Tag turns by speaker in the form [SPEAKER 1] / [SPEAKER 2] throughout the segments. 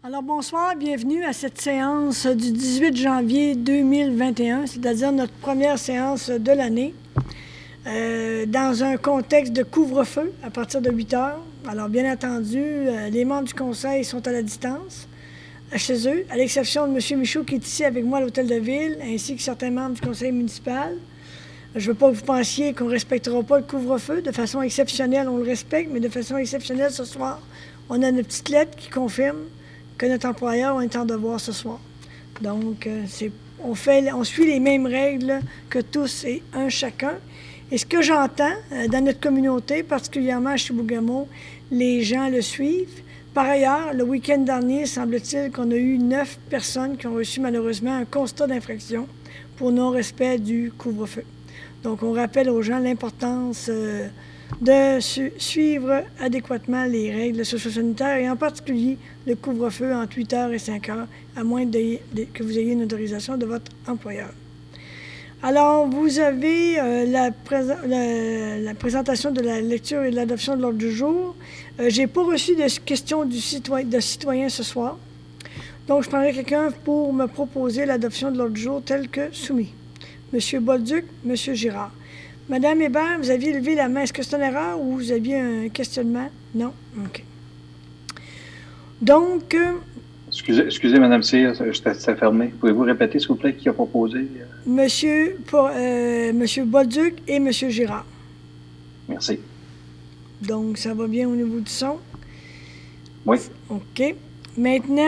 [SPEAKER 1] Alors bonsoir, bienvenue à cette séance du 18 janvier 2021, c'est-à-dire notre première séance de l'année, dans un contexte de couvre-feu à partir de 8 heures. Alors bien entendu, les membres du conseil sont à la distance, chez eux, à l'exception de M. Michaud qui est ici avec moi à l'hôtel de ville, ainsi que certains membres du conseil municipal. Je ne veux pas que vous pensiez qu'on ne respectera pas le couvre-feu. De façon exceptionnelle, on le respecte, mais de façon exceptionnelle, ce soir, on a une petite lettre qui confirme que notre employeur est en devoir ce soir. Donc, on suit les mêmes règles que tous et un chacun. Et ce que j'entends dans notre communauté, particulièrement à Chibougamau, les gens le suivent. Par ailleurs, le week-end dernier, semble-t-il qu'on a eu 9 personnes qui ont reçu malheureusement un constat d'infraction pour non-respect du couvre-feu. Donc, on rappelle aux gens l'importance de suivre adéquatement les règles socio-sanitaires et en particulier le couvre-feu entre 8 heures et 5 heures, à moins que vous ayez une autorisation de votre employeur. Alors, vous avez la présentation de la lecture et de l'adoption de l'ordre du jour. Je n'ai pas reçu de questions de citoyens ce soir. Donc, je prendrai quelqu'un pour me proposer l'adoption de l'ordre du jour tel que soumis. M. Bolduc, M. Girard. Madame Hébert, vous aviez levé la main. Est-ce que c'est une erreur ou vous aviez un questionnement? Non? OK. Donc...
[SPEAKER 2] Excusez, Madame Cyr, j'étais fermé. Pouvez-vous répéter, s'il vous plaît, qui a proposé?
[SPEAKER 1] Monsieur Bolduc et M. Girard.
[SPEAKER 2] Merci.
[SPEAKER 1] Donc, ça va bien au niveau du son?
[SPEAKER 2] Oui.
[SPEAKER 1] OK. Maintenant,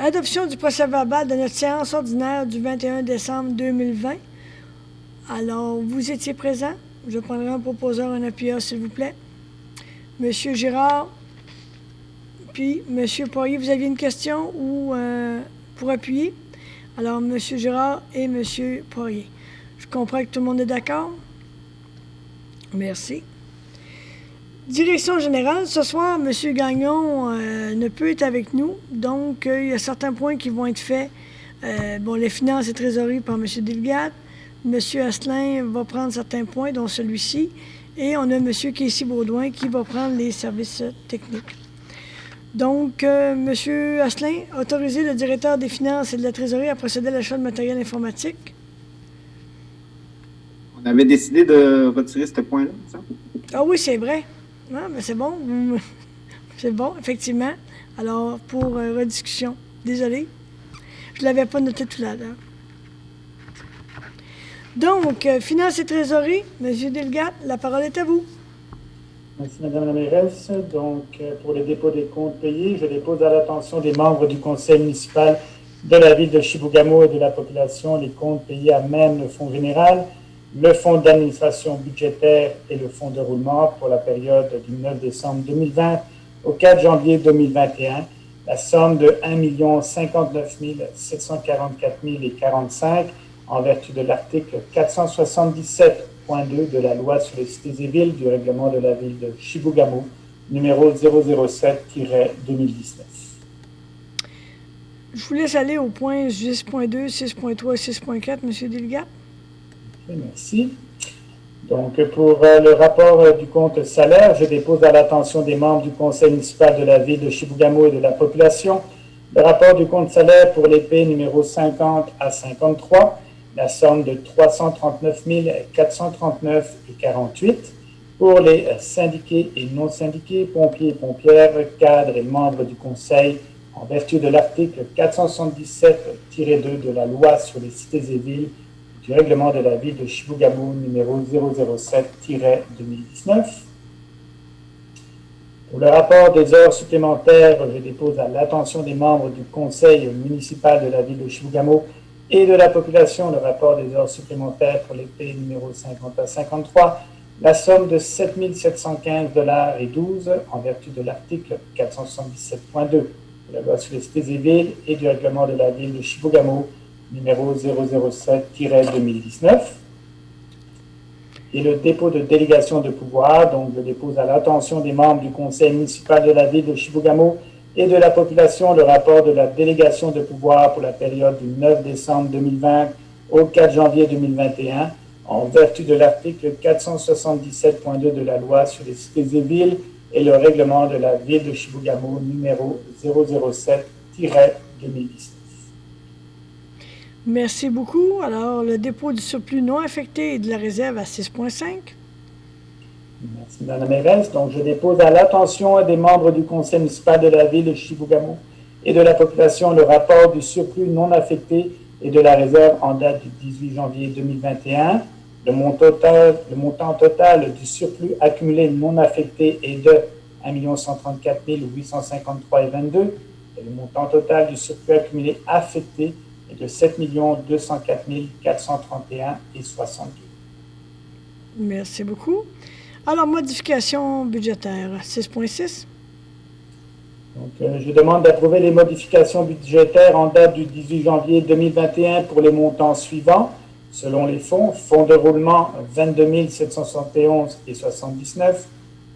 [SPEAKER 1] adoption du procès-verbal de notre séance ordinaire du 21 décembre 2020. Alors, vous étiez présent. Je prendrai un proposeur, un appuyeur, s'il vous plaît. Monsieur Girard, puis Monsieur Poirier, vous aviez une question ou pour appuyer? Alors, Monsieur Girard et Monsieur Poirier. Je comprends que tout le monde est d'accord? Merci. Direction générale, ce soir, M. Gagnon ne peut être avec nous, donc il y a certains points qui vont être faits. Les finances et trésorerie par M. Delgate. M. Asselin va prendre certains points, dont celui-ci, et on a M. Casey-Baudouin qui va prendre les services techniques. Donc, M. Asselin, autorisez le directeur des finances et de la trésorerie à procéder à l'achat de matériel informatique.
[SPEAKER 3] On avait décidé de retirer ce point-là, ça?
[SPEAKER 1] Ah oui, c'est vrai. Non, mais c'est bon. C'est bon, effectivement. Alors, pour rediscussion. Désolé. Je ne l'avais pas noté tout à l'heure. Donc, finances et trésorerie, M. Delgate, la parole est à vous.
[SPEAKER 4] Merci, Mme la mairesse. Donc, pour le dépôt des comptes payés, je dépose à l'attention des membres du conseil municipal de la ville de Chibougamau et de la population les comptes payés à même le fonds général, le fonds d'administration budgétaire et le fonds de roulement pour la période du 9 décembre 2020 au 4 janvier 2021, la somme de 1 059 744 045 en vertu de l'article 477.2 de la loi sur les cités et villes du règlement de la ville de Chibougamau, numéro 007-2019.
[SPEAKER 1] Je vous laisse aller au point 6.2, 6.3 et 6.4, M. Delgate.
[SPEAKER 4] Merci. Donc, pour le rapport du compte salaire, je dépose à l'attention des membres du conseil municipal de la ville de Chibougamau et de la population le rapport du compte salaire pour l'épée numéro 50 à 53, la somme de 339 439,48 pour les syndiqués et non syndiqués, pompiers et pompières, cadres et membres du conseil en vertu de l'article 477-2 de la loi sur les cités et villes du règlement de la ville de Chibougamau, numéro 007-2019. Pour le rapport des heures supplémentaires, je dépose à l'attention des membres du conseil municipal de la ville de Chibougamau et de la population le rapport des heures supplémentaires pour l'épée numéro 50 à 53, la somme de 7 715,12 $ en vertu de l'article 477.2 de la loi sur les cités et villes et du règlement de la ville de Chibougamau, numéro 007-2019. Et le dépôt de délégation de pouvoir, donc je dépose à l'attention des membres du conseil municipal de la ville de Chibougamau et de la population le rapport de la délégation de pouvoir pour la période du 9 décembre 2020 au 4 janvier 2021, en vertu de l'article 477.2 de la loi sur les cités et villes et le règlement de la ville de Chibougamau numéro 007-2019.
[SPEAKER 1] Merci beaucoup. Alors, le dépôt du surplus non affecté et de la réserve à 6,5.
[SPEAKER 4] Merci, Mme la mairesse. Donc, je dépose à l'attention des membres du conseil municipal de la ville de Chibougamau et de la population le rapport du surplus non affecté et de la réserve en date du 18 janvier 2021. Le montant total du surplus accumulé non affecté est de 1 134 853,22 et le montant total du surplus accumulé affecté est de 7 204 431,62.
[SPEAKER 1] Merci beaucoup. Alors, modification budgétaire, 6,6.
[SPEAKER 4] Donc, je demande d'approuver les modifications budgétaires en date du 18 janvier 2021 pour les montants suivants. Selon les fonds, fonds de roulement 22 771,79,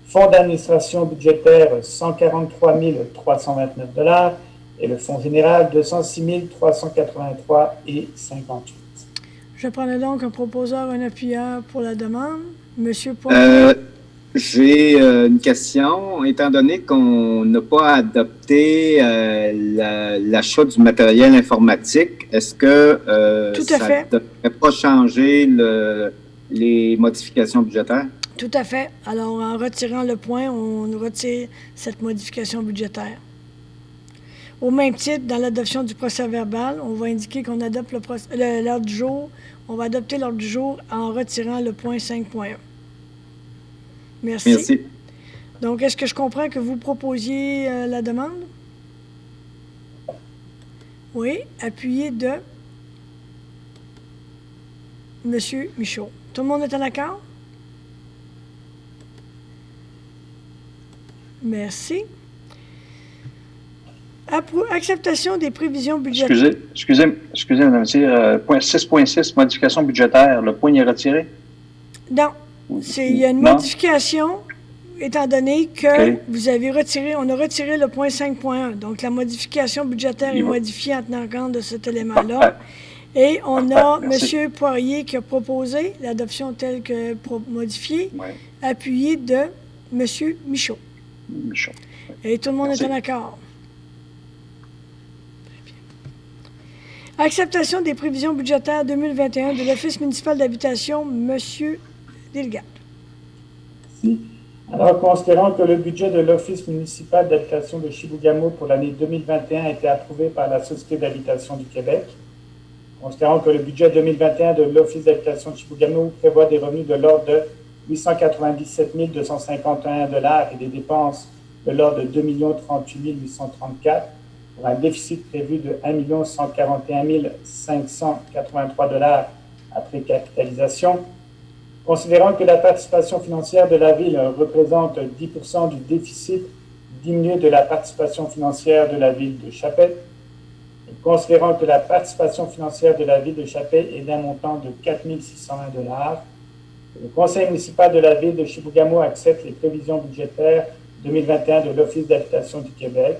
[SPEAKER 4] fonds d'administration budgétaire 143 329 et le fonds général 206 383,58.
[SPEAKER 1] Je prendrai donc un proposeur, un appuyeur pour la demande. Monsieur Poirier.
[SPEAKER 3] J'ai une question. Étant donné qu'on n'a pas adopté l'achat du matériel informatique, est-ce que
[SPEAKER 1] Tout à
[SPEAKER 3] ça
[SPEAKER 1] fait.
[SPEAKER 3] ne devrait pas changer les modifications budgétaires?
[SPEAKER 1] Tout à fait. Alors, en retirant le point, on retire cette modification budgétaire. Au même titre, dans l'adoption du procès-verbal, on va indiquer qu'on adopte l'ordre du jour. On va adopter l'ordre du jour en retirant le point 5.1. Merci.
[SPEAKER 3] Merci.
[SPEAKER 1] Donc, est-ce que je comprends que vous proposiez la demande? Oui, appuyé de M. Michaud. Tout le monde est en accord? Merci. Acceptation des prévisions budgétaires.
[SPEAKER 2] Excusez, Mme Cyr, point 6.6, modification budgétaire, le point est retiré?
[SPEAKER 1] Non. Il y a une modification, étant donné que vous avez retiré, on a retiré le point 5.1. Donc, la modification budgétaire est modifiée en tenant compte de cet élément-là. Et on a M. Poirier qui a proposé l'adoption telle que modifiée, appuyé de M. Michaud. Et tout le monde est en accord. Acceptation des prévisions budgétaires 2021 de l'Office municipal d'habitation, M. Delgado.
[SPEAKER 4] Merci. Alors, considérant que le budget de l'Office municipal d'habitation de Chibougamau pour l'année 2021 a été approuvé par la Société d'habitation du Québec, considérant que le budget 2021 de l'Office d'habitation de Chibougamau prévoit des revenus de l'ordre de 897 251 $ et des dépenses de l'ordre de 2 038 834 pour un déficit prévu de 1 141 583 $ après capitalisation. Considérant que la participation financière de la Ville représente 10% du déficit diminué de la participation financière de la Ville de Chapet, et considérant que la participation financière de la Ville de Chapet est d'un montant de 4 620 $, le Conseil municipal de la Ville de Chibougamau accepte les prévisions budgétaires 2021 de l'Office d'habitation du Québec,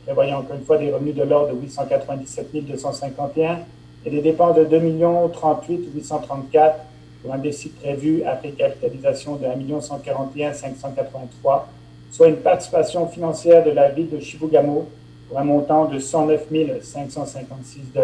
[SPEAKER 4] prévoyant encore une fois des revenus de l'ordre de 897 251 et des dépenses de 2 038 834 pour un déficit prévu après capitalisation de 1 141 583, soit une participation financière de la Ville de Chibougamau pour un montant de 109 556 $.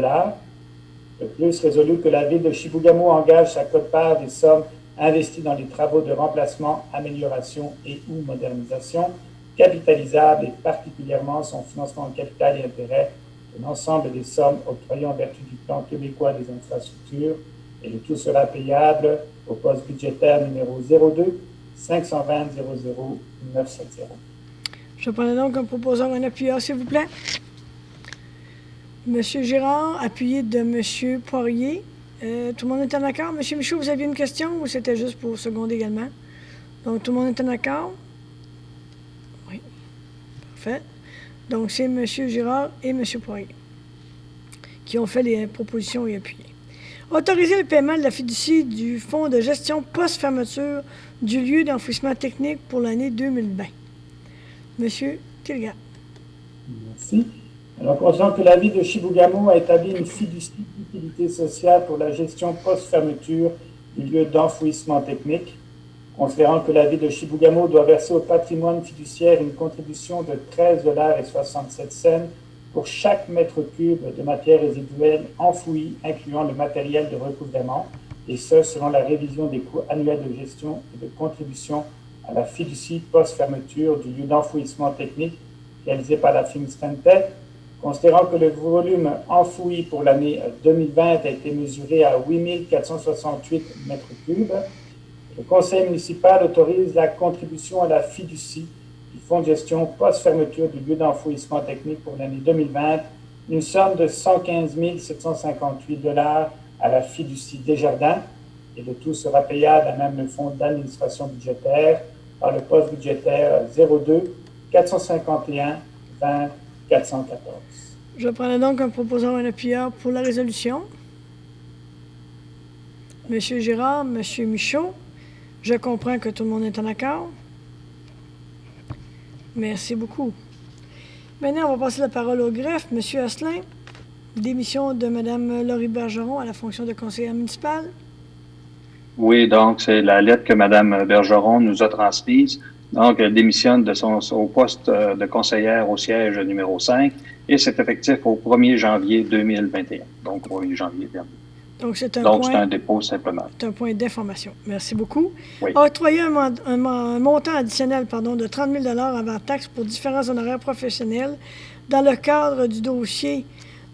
[SPEAKER 4] De plus, résolu que la Ville de Chibougamau engage sa quote-part des sommes investies dans les travaux de remplacement, amélioration et ou modernisation, capitalisables et particulièrement son financement en capital et intérêt de l'ensemble des sommes octroyées en vertu du plan québécois des infrastructures, et le tout sera payable au poste budgétaire numéro 02 520 00 970.
[SPEAKER 1] Je prends donc un proposeur, un appuyeur, s'il vous plaît. Monsieur Girard, appuyé de Monsieur Poirier. Tout le monde est en accord? Monsieur Michaud, vous aviez une question ou c'était juste pour seconder également? Donc, tout le monde est en accord? Oui. Parfait. Donc, c'est Monsieur Girard et Monsieur Poirier qui ont fait les propositions et appuyé. Autoriser le paiement de la fiducie du fonds de gestion post-fermeture du lieu d'enfouissement technique pour l'année 2020. Monsieur Tilgat.
[SPEAKER 4] Merci. Alors, considérant que la Ville de Chibougamau a établi une fiducie d'utilité sociale pour la gestion post-fermeture du lieu d'enfouissement technique, Considérant que la ville de Chibougamau doit verser au patrimoine fiduciaire une contribution de 13,67 $ pour chaque mètre cube de matière résiduelle enfouie, incluant le matériel de recouvrement, et ce, selon la révision des coûts annuels de gestion et de contribution à la fiducie post-fermeture du lieu d'enfouissement technique réalisé par la firme Stantec. Considérant que le volume enfoui pour l'année 2020 a été mesuré à 8 468 mètres cubes, le conseil municipal autorise la contribution à la fiducie du fonds de gestion post-fermeture du lieu d'enfouissement technique pour l'année 2020, une somme de 115 758 $ à la fiducie Desjardins, et le tout sera payable à même le fonds d'administration budgétaire par le poste budgétaire 02 451 20 414.
[SPEAKER 1] Je prends donc un proposant et un appuyeur pour la résolution. Monsieur Girard, Monsieur Michaud, je comprends que tout le monde est en accord. Merci beaucoup. Maintenant, on va passer la parole au greffe. Monsieur Asselin, démission de Mme Laurie Bergeron à la fonction de conseillère municipale.
[SPEAKER 2] Oui, donc c'est la lettre que Mme Bergeron nous a transmise. Donc, elle démissionne de au poste de conseillère au siège numéro 5 et c'est effectif au 1er janvier 2021. Donc, au 1er janvier dernier.
[SPEAKER 1] Donc, c'est
[SPEAKER 2] un dépôt simplement.
[SPEAKER 1] C'est un point d'information. Merci beaucoup.
[SPEAKER 2] Oui.
[SPEAKER 1] Octroyer un montant additionnel de 30 000 $ avant taxe pour différents honoraires professionnels dans le cadre du dossier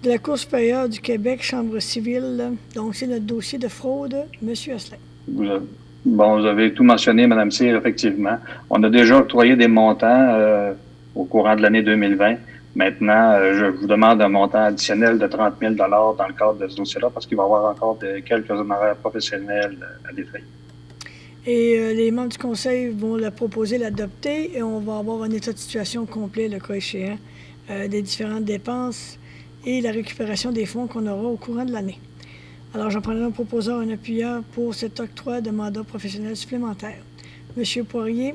[SPEAKER 1] de la Cour supérieure du Québec, Chambre civile. Donc, c'est notre dossier de fraude. Monsieur Asselin.
[SPEAKER 2] Vous avez tout mentionné, Mme Cyr, effectivement. On a déjà octroyé des montants au courant de l'année 2020. Maintenant, je vous demande un montant additionnel de 30 000 $ dans le cadre de ce dossier-là parce qu'il va y avoir encore quelques honoraires professionnels à défrayer.
[SPEAKER 1] Et les membres du conseil vont le proposer, l'adopter, et on va avoir un état de situation complet, le cas échéant, des différentes dépenses et la récupération des fonds qu'on aura au courant de l'année. Alors, j'en prendrai un proposeur, un appuyeur pour cet octroi de mandat professionnel supplémentaire. Monsieur Poirier,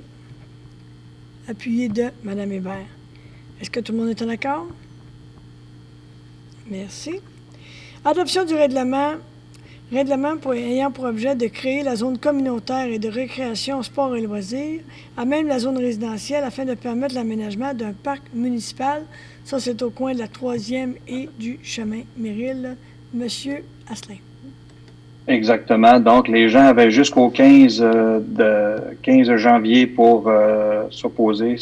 [SPEAKER 1] appuyé de Mme Hébert. Est-ce que tout le monde est en accord? Merci. Adoption du règlement ayant pour objet de créer la zone communautaire et de récréation, sport et loisirs, à même la zone résidentielle, afin de permettre l'aménagement d'un parc municipal. Ça, c'est au coin de la 3e et du chemin Méril. Monsieur Asselin.
[SPEAKER 2] Exactement. Donc, les gens avaient jusqu'au 15 janvier pour s'opposer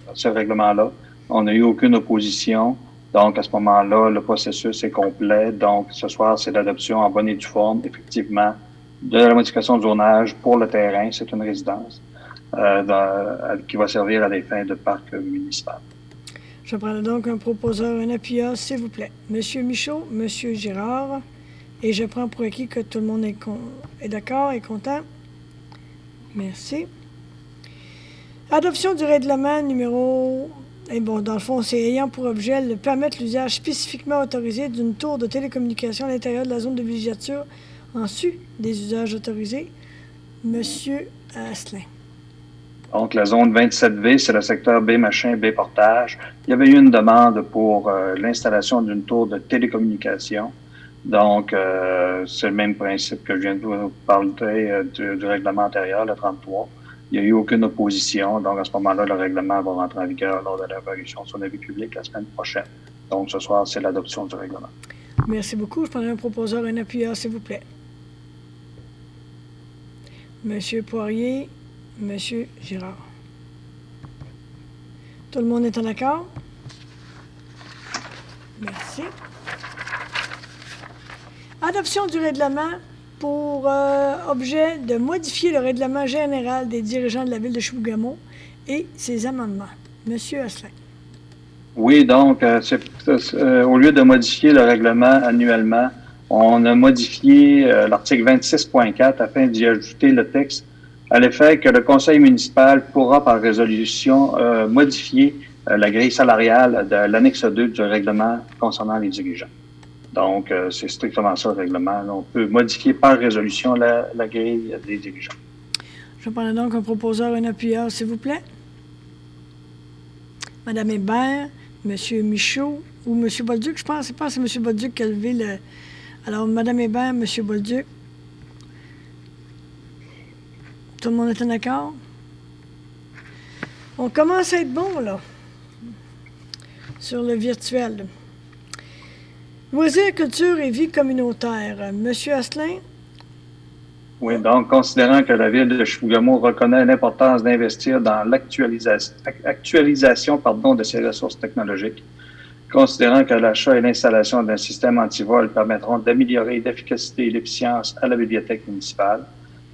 [SPEAKER 2] à ce règlement-là. On n'a eu aucune opposition. Donc, à ce moment-là, le processus est complet. Donc, ce soir, c'est l'adoption en bonne et due forme, effectivement, de la modification de zonage pour le terrain. C'est une résidence qui va servir à des fins de parc municipal.
[SPEAKER 1] Je prends donc un proposeur, un appuyeur, s'il vous plaît. Monsieur Michaud, Monsieur Girard. Et je prends pour acquis que tout le monde est d'accord et content. Merci. Adoption du règlement numéro... dans le fond, c'est ayant pour objet de permettre l'usage spécifiquement autorisé d'une tour de télécommunication à l'intérieur de la zone de villégiature en sus des usages autorisés. Monsieur Asselin.
[SPEAKER 2] Donc, la zone 27V, c'est le secteur B-machin, B-portage. Il y avait eu une demande pour l'installation d'une tour de télécommunication. Donc, c'est le même principe que je viens de vous parler du règlement antérieur, le 33. Il n'y a eu aucune opposition. Donc, à ce moment-là, le règlement va rentrer en vigueur lors de la parution sur l'avis public la semaine prochaine. Donc, ce soir, c'est l'adoption du règlement.
[SPEAKER 1] Merci beaucoup. Je prendrai un proposeur, un appuyeur, s'il vous plaît. Monsieur Poirier, Monsieur Girard. Tout le monde est en accord? Merci. Adoption du règlement pour objet de modifier le règlement général des dirigeants de la ville de Chibougamau et ses amendements. Monsieur Asselin.
[SPEAKER 2] Oui, donc, au lieu de modifier le règlement annuellement, on a modifié l'article 26.4 afin d'y ajouter le texte à l'effet que le conseil municipal pourra, par résolution, modifier la grille salariale de l'annexe 2 du règlement concernant les dirigeants. Donc, c'est strictement ça, le règlement. On peut modifier par résolution la grille des dirigeants.
[SPEAKER 1] Je prends donc un proposeur, un appuyeur, s'il vous plaît. Madame Hébert, Monsieur Michaud ou Monsieur Bolduc, je pense que c'est Monsieur Bolduc qui a levé le... Alors, Madame Hébert, Monsieur Bolduc. Tout le monde est en accord? On commence à être bon, là, sur le virtuel. Loisirs, culture et vie communautaire. Monsieur Asselin?
[SPEAKER 2] Oui, donc, considérant que la Ville de Chibougamau reconnaît l'importance d'investir dans l'actualisation de ses ressources technologiques, considérant que l'achat et l'installation d'un système antivol permettront d'améliorer l'efficacité et l'efficience à la bibliothèque municipale,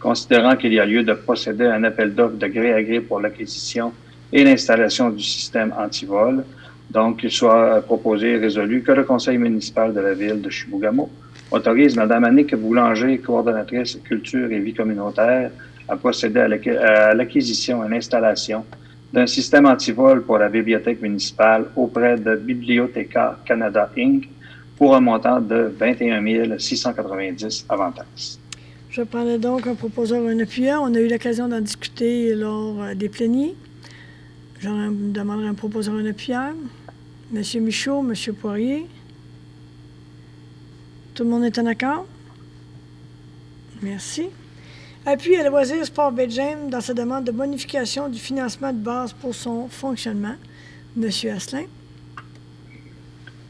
[SPEAKER 2] considérant qu'il y a lieu de procéder à un appel d'offres de gré à gré pour l'acquisition et l'installation du système antivol, donc qu'il soit proposé et résolu que le conseil municipal de la Ville de Chibougamau autorise Mme Annick Boulanger, coordonnatrice culture et vie communautaire, à procéder à l'acquisition et l'installation d'un système antivol pour la bibliothèque municipale auprès de Biblioteca Canada Inc. pour un montant de 21 690 avantages.
[SPEAKER 1] Je prendrai donc un proposeur et un appuyeur. On a eu l'occasion d'en discuter lors des pléniers. Je demanderai un proposeur et un appuyeur. M. Michaud, M. Poirier. Tout le monde est en accord? Merci. Appui à loisirs Sport Baie-James dans sa demande de bonification du financement de base pour son fonctionnement. M. Asselin.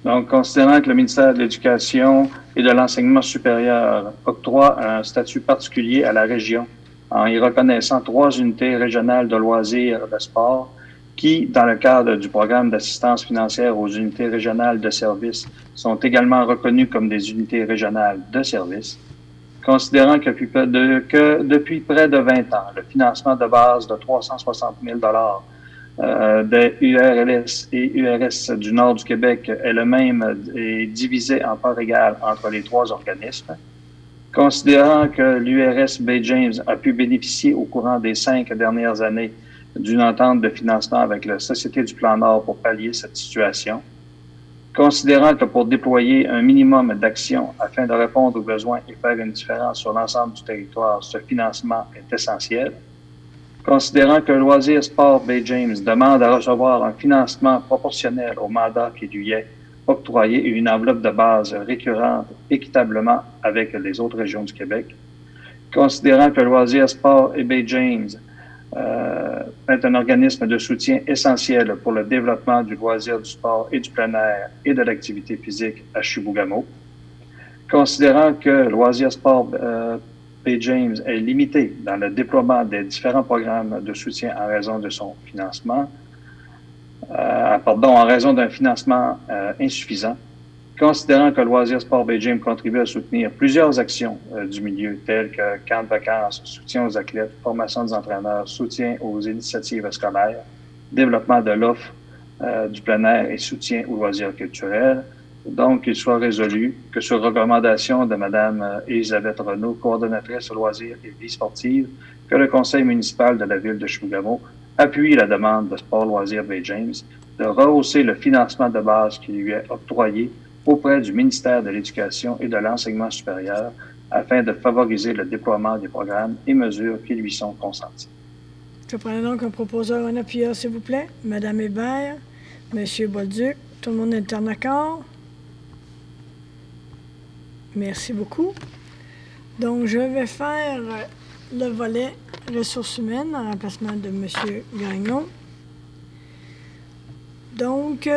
[SPEAKER 2] Donc, considérant que le ministère de l'Éducation et de l'Enseignement supérieur octroie un statut particulier à la région en y reconnaissant 3 unités régionales de loisirs de sport qui, dans le cadre du programme d'assistance financière aux unités régionales de services, sont également reconnues comme des unités régionales de services, considérant que depuis près de 20 ans, le financement de base de 360 000 des URLS et URS du Nord du Québec est le même et divisé en parts égales entre les 3 organismes, considérant que l'URS Baie-James a pu bénéficier au courant des 5 dernières années d'une entente de financement avec la Société du Plan Nord pour pallier cette situation, considérant que pour déployer un minimum d'actions afin de répondre aux besoins et faire une différence sur l'ensemble du territoire, ce financement est essentiel, considérant que Loisirs Sport Baie-James demande à recevoir un financement proportionnel au mandat qui lui est octroyé et une enveloppe de base récurrente équitablement avec les autres régions du Québec, considérant que Loisirs Sport et Baie-James est un organisme de soutien essentiel pour le développement du loisir, du sport et du plein air et de l'activité physique à Chibougamau, considérant que Loisirs Sport Baie-James est limité dans le déploiement des différents programmes de soutien en raison de son financement, en raison d'un financement insuffisant, considérant que Loisirs Sport Baie-James contribue à soutenir plusieurs actions du milieu, telles que camps de vacances, soutien aux athlètes, formation des entraîneurs, soutien aux initiatives scolaires, développement de l'offre du plein air et soutien aux loisirs culturels. Donc, il soit résolu que sur recommandation de Mme Elisabeth Renaud, coordonnatrice aux loisirs et vie sportive, que le conseil municipal de la Ville de Chibougamau appuie la demande de Sport Loisirs Baie-James de rehausser le financement de base qui lui est octroyé auprès du ministère de l'Éducation et de l'Enseignement supérieur afin de favoriser le déploiement des programmes et mesures qui lui sont consentis.
[SPEAKER 1] Je prends donc un proposeur, un appuyeur, s'il vous plaît. Mme Hébert, M. Bolduc, tout le monde est en accord? Merci beaucoup. Donc, je vais faire le volet ressources humaines en remplacement de M. Gagnon. Donc,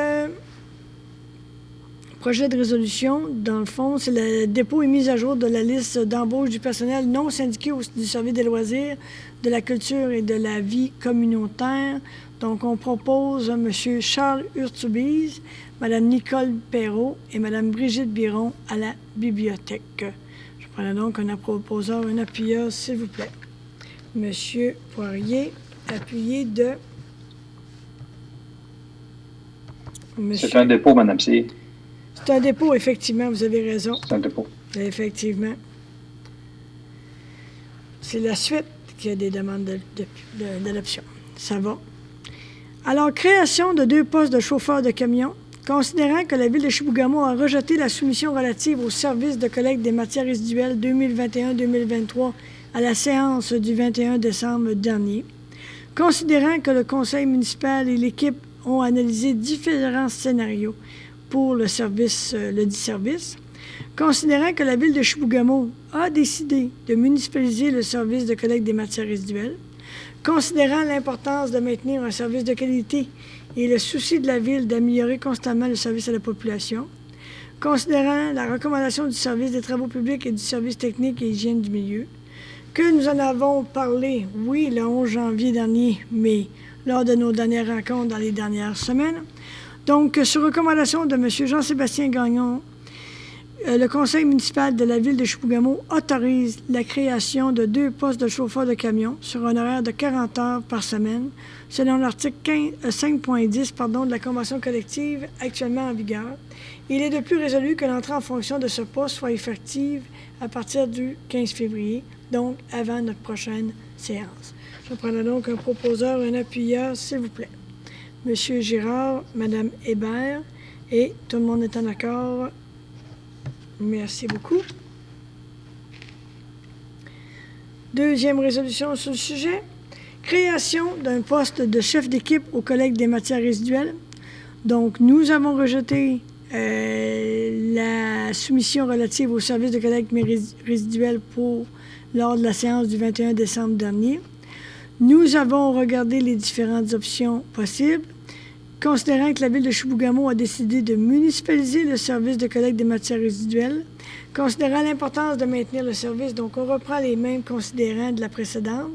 [SPEAKER 1] projet de résolution, dans le fond, c'est le dépôt et mise à jour de la liste d'embauche du personnel non syndiqué du service des loisirs, de la culture et de la vie communautaire. Donc, on propose M. Charles Urtubise, Mme Nicole Perrault et Mme Brigitte Biron à la bibliothèque. Je prends donc un proposeur, un appuyeur, s'il vous plaît. M. Poirier, appuyé de... Monsieur...
[SPEAKER 2] C'est un dépôt, Mme C.
[SPEAKER 1] C'est un dépôt, effectivement, vous avez raison.
[SPEAKER 2] C'est un dépôt.
[SPEAKER 1] Effectivement. C'est la suite qui a des demandes d'adoption. Ça va. Alors, création de 2 postes de chauffeur de camion. Considérant que la Ville de Chibougamau a rejeté la soumission relative au service de collecte des matières résiduelles 2021-2023 à la séance du 21 décembre dernier. Considérant que le conseil municipal et l'équipe ont analysé différents scénarios pour le service, le dit service, Considérant que la Ville de Chibougamau a décidé de municipaliser le service de collecte des matières résiduelles, considérant l'importance de maintenir un service de qualité et le souci de la Ville d'améliorer constamment le service à la population, considérant la recommandation du service des travaux publics et du service technique et hygiène du milieu, que nous en avons parlé, oui, le 11 janvier dernier, mais lors de nos dernières rencontres dans les dernières semaines. Donc, sur recommandation de M. Jean-Sébastien Gagnon, le conseil municipal de la Ville de Chibougamau autorise la création de 2 postes de chauffeur de camion sur un horaire de 40 heures par semaine, selon l'article 5.10 de la Convention collective actuellement en vigueur. Il est de plus résolu que l'entrée en fonction de ce poste soit effective à partir du 15 février, donc avant notre prochaine séance. Je prendrai donc un proposeur, un appuyeur, s'il vous plaît. Monsieur Girard, Madame Hébert, et tout le monde est en accord. Merci beaucoup. Deuxième résolution sur le sujet. Création d'un poste de chef d'équipe au collecte des matières résiduelles. Donc, nous avons rejeté la soumission relative au service de collecte résiduelle lors de la séance du 21 décembre dernier. Nous avons regardé les différentes options possibles. Considérant que la Ville de Chibougamau a décidé de municipaliser le service de collecte des matières résiduelles, considérant l'importance de maintenir le service, donc on reprend les mêmes considérants de la précédente,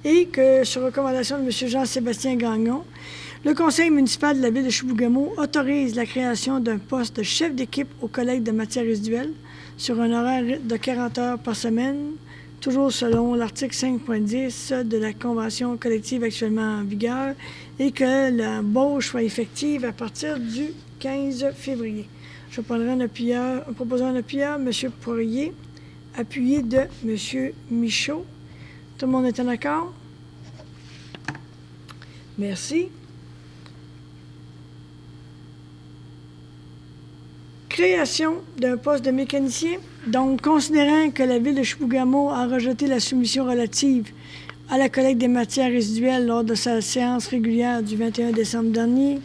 [SPEAKER 1] et que, sur recommandation de M. Jean-Sébastien Gagnon, le conseil municipal de la Ville de Chibougamau autorise la création d'un poste de chef d'équipe au collecte de matières résiduelles sur un horaire de 40 heures par semaine, toujours selon l'article 5.10 de la Convention collective actuellement en vigueur, et que l'embauche soit effective à partir du 15 février. Je prendrai un proposant un appuyeur, M. Poirier, appuyé de M. Michaud. Tout le monde est en accord? Merci. Création d'un poste de mécanicien. Donc, considérant que la Ville de Chibougamau a rejeté la soumission relative à la collecte des matières résiduelles lors de sa séance régulière du 21 décembre dernier,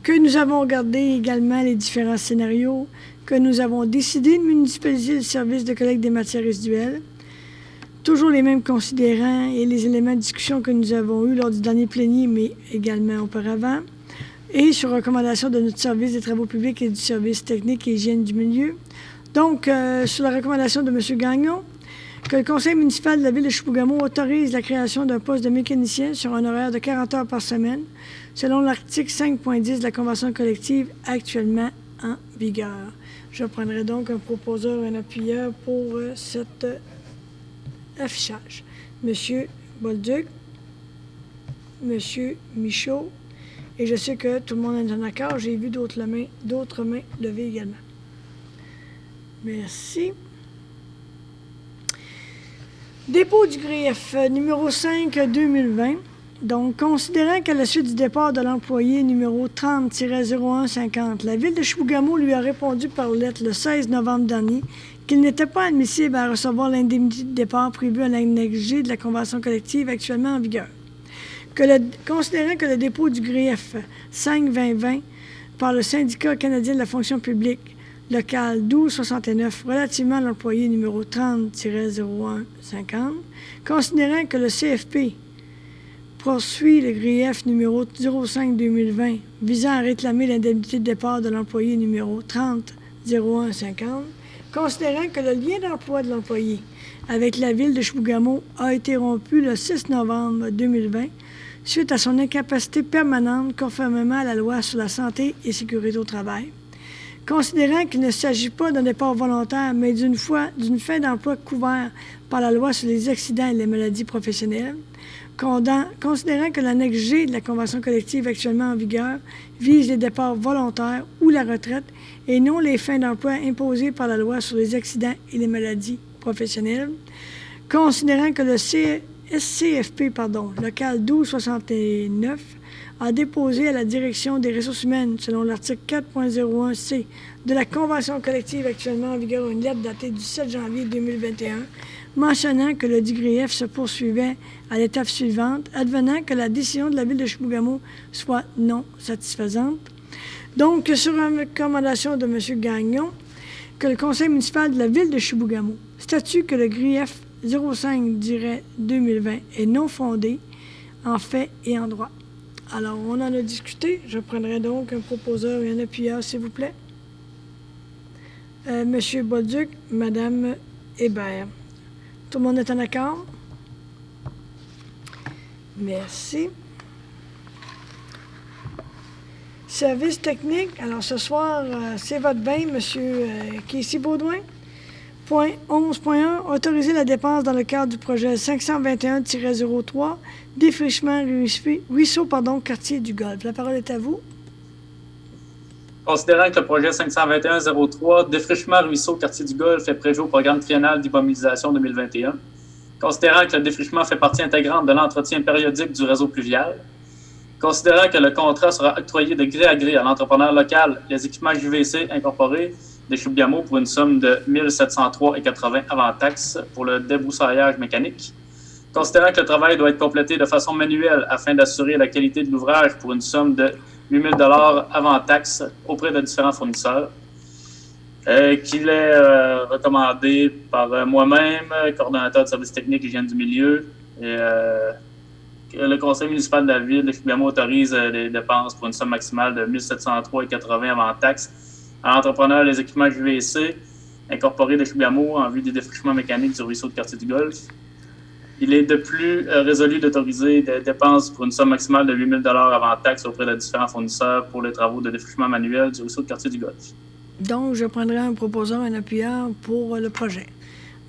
[SPEAKER 1] que nous avons regardé également les différents scénarios, que nous avons décidé de municipaliser le service de collecte des matières résiduelles, toujours les mêmes considérants et les éléments de discussion que nous avons eus lors du dernier plénier, mais également auparavant, et sur recommandation de notre service des travaux publics et du service technique et hygiène du milieu. Donc, sur la recommandation de M. Gagnon, que le conseil municipal de la Ville de Chibougamau autorise la création d'un poste de mécanicien sur un horaire de 40 heures par semaine, selon l'article 5.10 de la Convention collective actuellement en vigueur. Je prendrai donc un proposeur, un appuyeur pour cet affichage. M. Bolduc, M. Michaud, et je sais que tout le monde est en accord. J'ai vu d'autres mains levées également. Merci. Dépôt du grief numéro 5-2020. Donc, considérant qu'à la suite du départ de l'employé numéro 30-0150, la Ville de Chibougamau lui a répondu par lettre le 16 novembre dernier qu'il n'était pas admissible à recevoir l'indemnité de départ prévue à l'annexe G de la Convention collective actuellement en vigueur. Considérant que le dépôt du grief 5-2020 par le syndicat canadien de la fonction publique local 1269 relativement à l'employé numéro 30-0150, considérant que le CFP poursuit le grief numéro 05-2020 visant à réclamer l'indemnité de départ de l'employé numéro 30-0150, considérant que le lien d'emploi de l'employé avec la Ville de Chibougamau a été rompu le 6 novembre 2020 suite à son incapacité permanente conformément à la loi sur la santé et sécurité au travail. Considérant qu'il ne s'agit pas d'un départ volontaire, mais d'une fin d'emploi couvert par la loi sur les accidents et les maladies professionnelles, considérant que l'annexe G de la Convention collective actuellement en vigueur vise les départs volontaires ou la retraite et non les fins d'emploi imposées par la loi sur les accidents et les maladies professionnelles, considérant que le SCFP, local 1269, a déposé à la Direction des ressources humaines, selon l'article 4.01c de la Convention collective actuellement en vigueur, une lettre datée du 7 janvier 2021, mentionnant que le dit grief se poursuivait à l'étape suivante, advenant que la décision de la Ville de Chibougamau soit non satisfaisante. Donc, sur recommandation de M. Gagnon, que le conseil municipal de la ville de Chibougamau statue que le grief 05-2020 est non fondé en fait et en droit. Alors, on en a discuté. Je prendrai donc un proposeur et un appuyeur, s'il vous plaît. Monsieur Bolduc, Madame Hébert. Tout le monde est en accord? Merci. Service technique. Alors, ce soir, c'est votre bain, Monsieur Casey-Baudouin. Point 11.1. Autoriser la dépense dans le cadre du projet 521-03, défrichement ruisseau, quartier du Golfe. La parole est à vous.
[SPEAKER 5] Considérant que le projet 521-03, défrichement ruisseau, quartier du Golfe, est prévu au programme triennal d'immobilisation 2021. Considérant que le défrichement fait partie intégrante de l'entretien périodique du réseau pluvial. Considérant que le contrat sera octroyé de gré à gré à l'entrepreneur local, les équipements JVC incorporés de Chibougamau pour une somme de 1 703,80 avant taxe pour le débroussaillage mécanique. Considérant que le travail doit être complété de façon manuelle afin d'assurer la qualité de l'ouvrage pour une somme de 8 000 $ avant taxe auprès de différents fournisseurs, qu'il est recommandé par moi-même, coordonnateur de services techniques et hygiène du milieu, et que le conseil municipal de la ville de Chibougamau autorise les dépenses pour une somme maximale de 1 703,80 avant taxe à l'entrepreneur les équipements JVC incorporés de Chibougamau en vue du défrichement mécanique du ruisseau de quartier du Golfe. Il est de plus résolu d'autoriser des dépenses pour une somme maximale de 8 000 $ avant taxe auprès de différents fournisseurs pour les travaux de défrichement manuel du ruisseau de quartier du Golfe.
[SPEAKER 1] Donc, je prendrai un proposeur, un appuyeur pour le projet.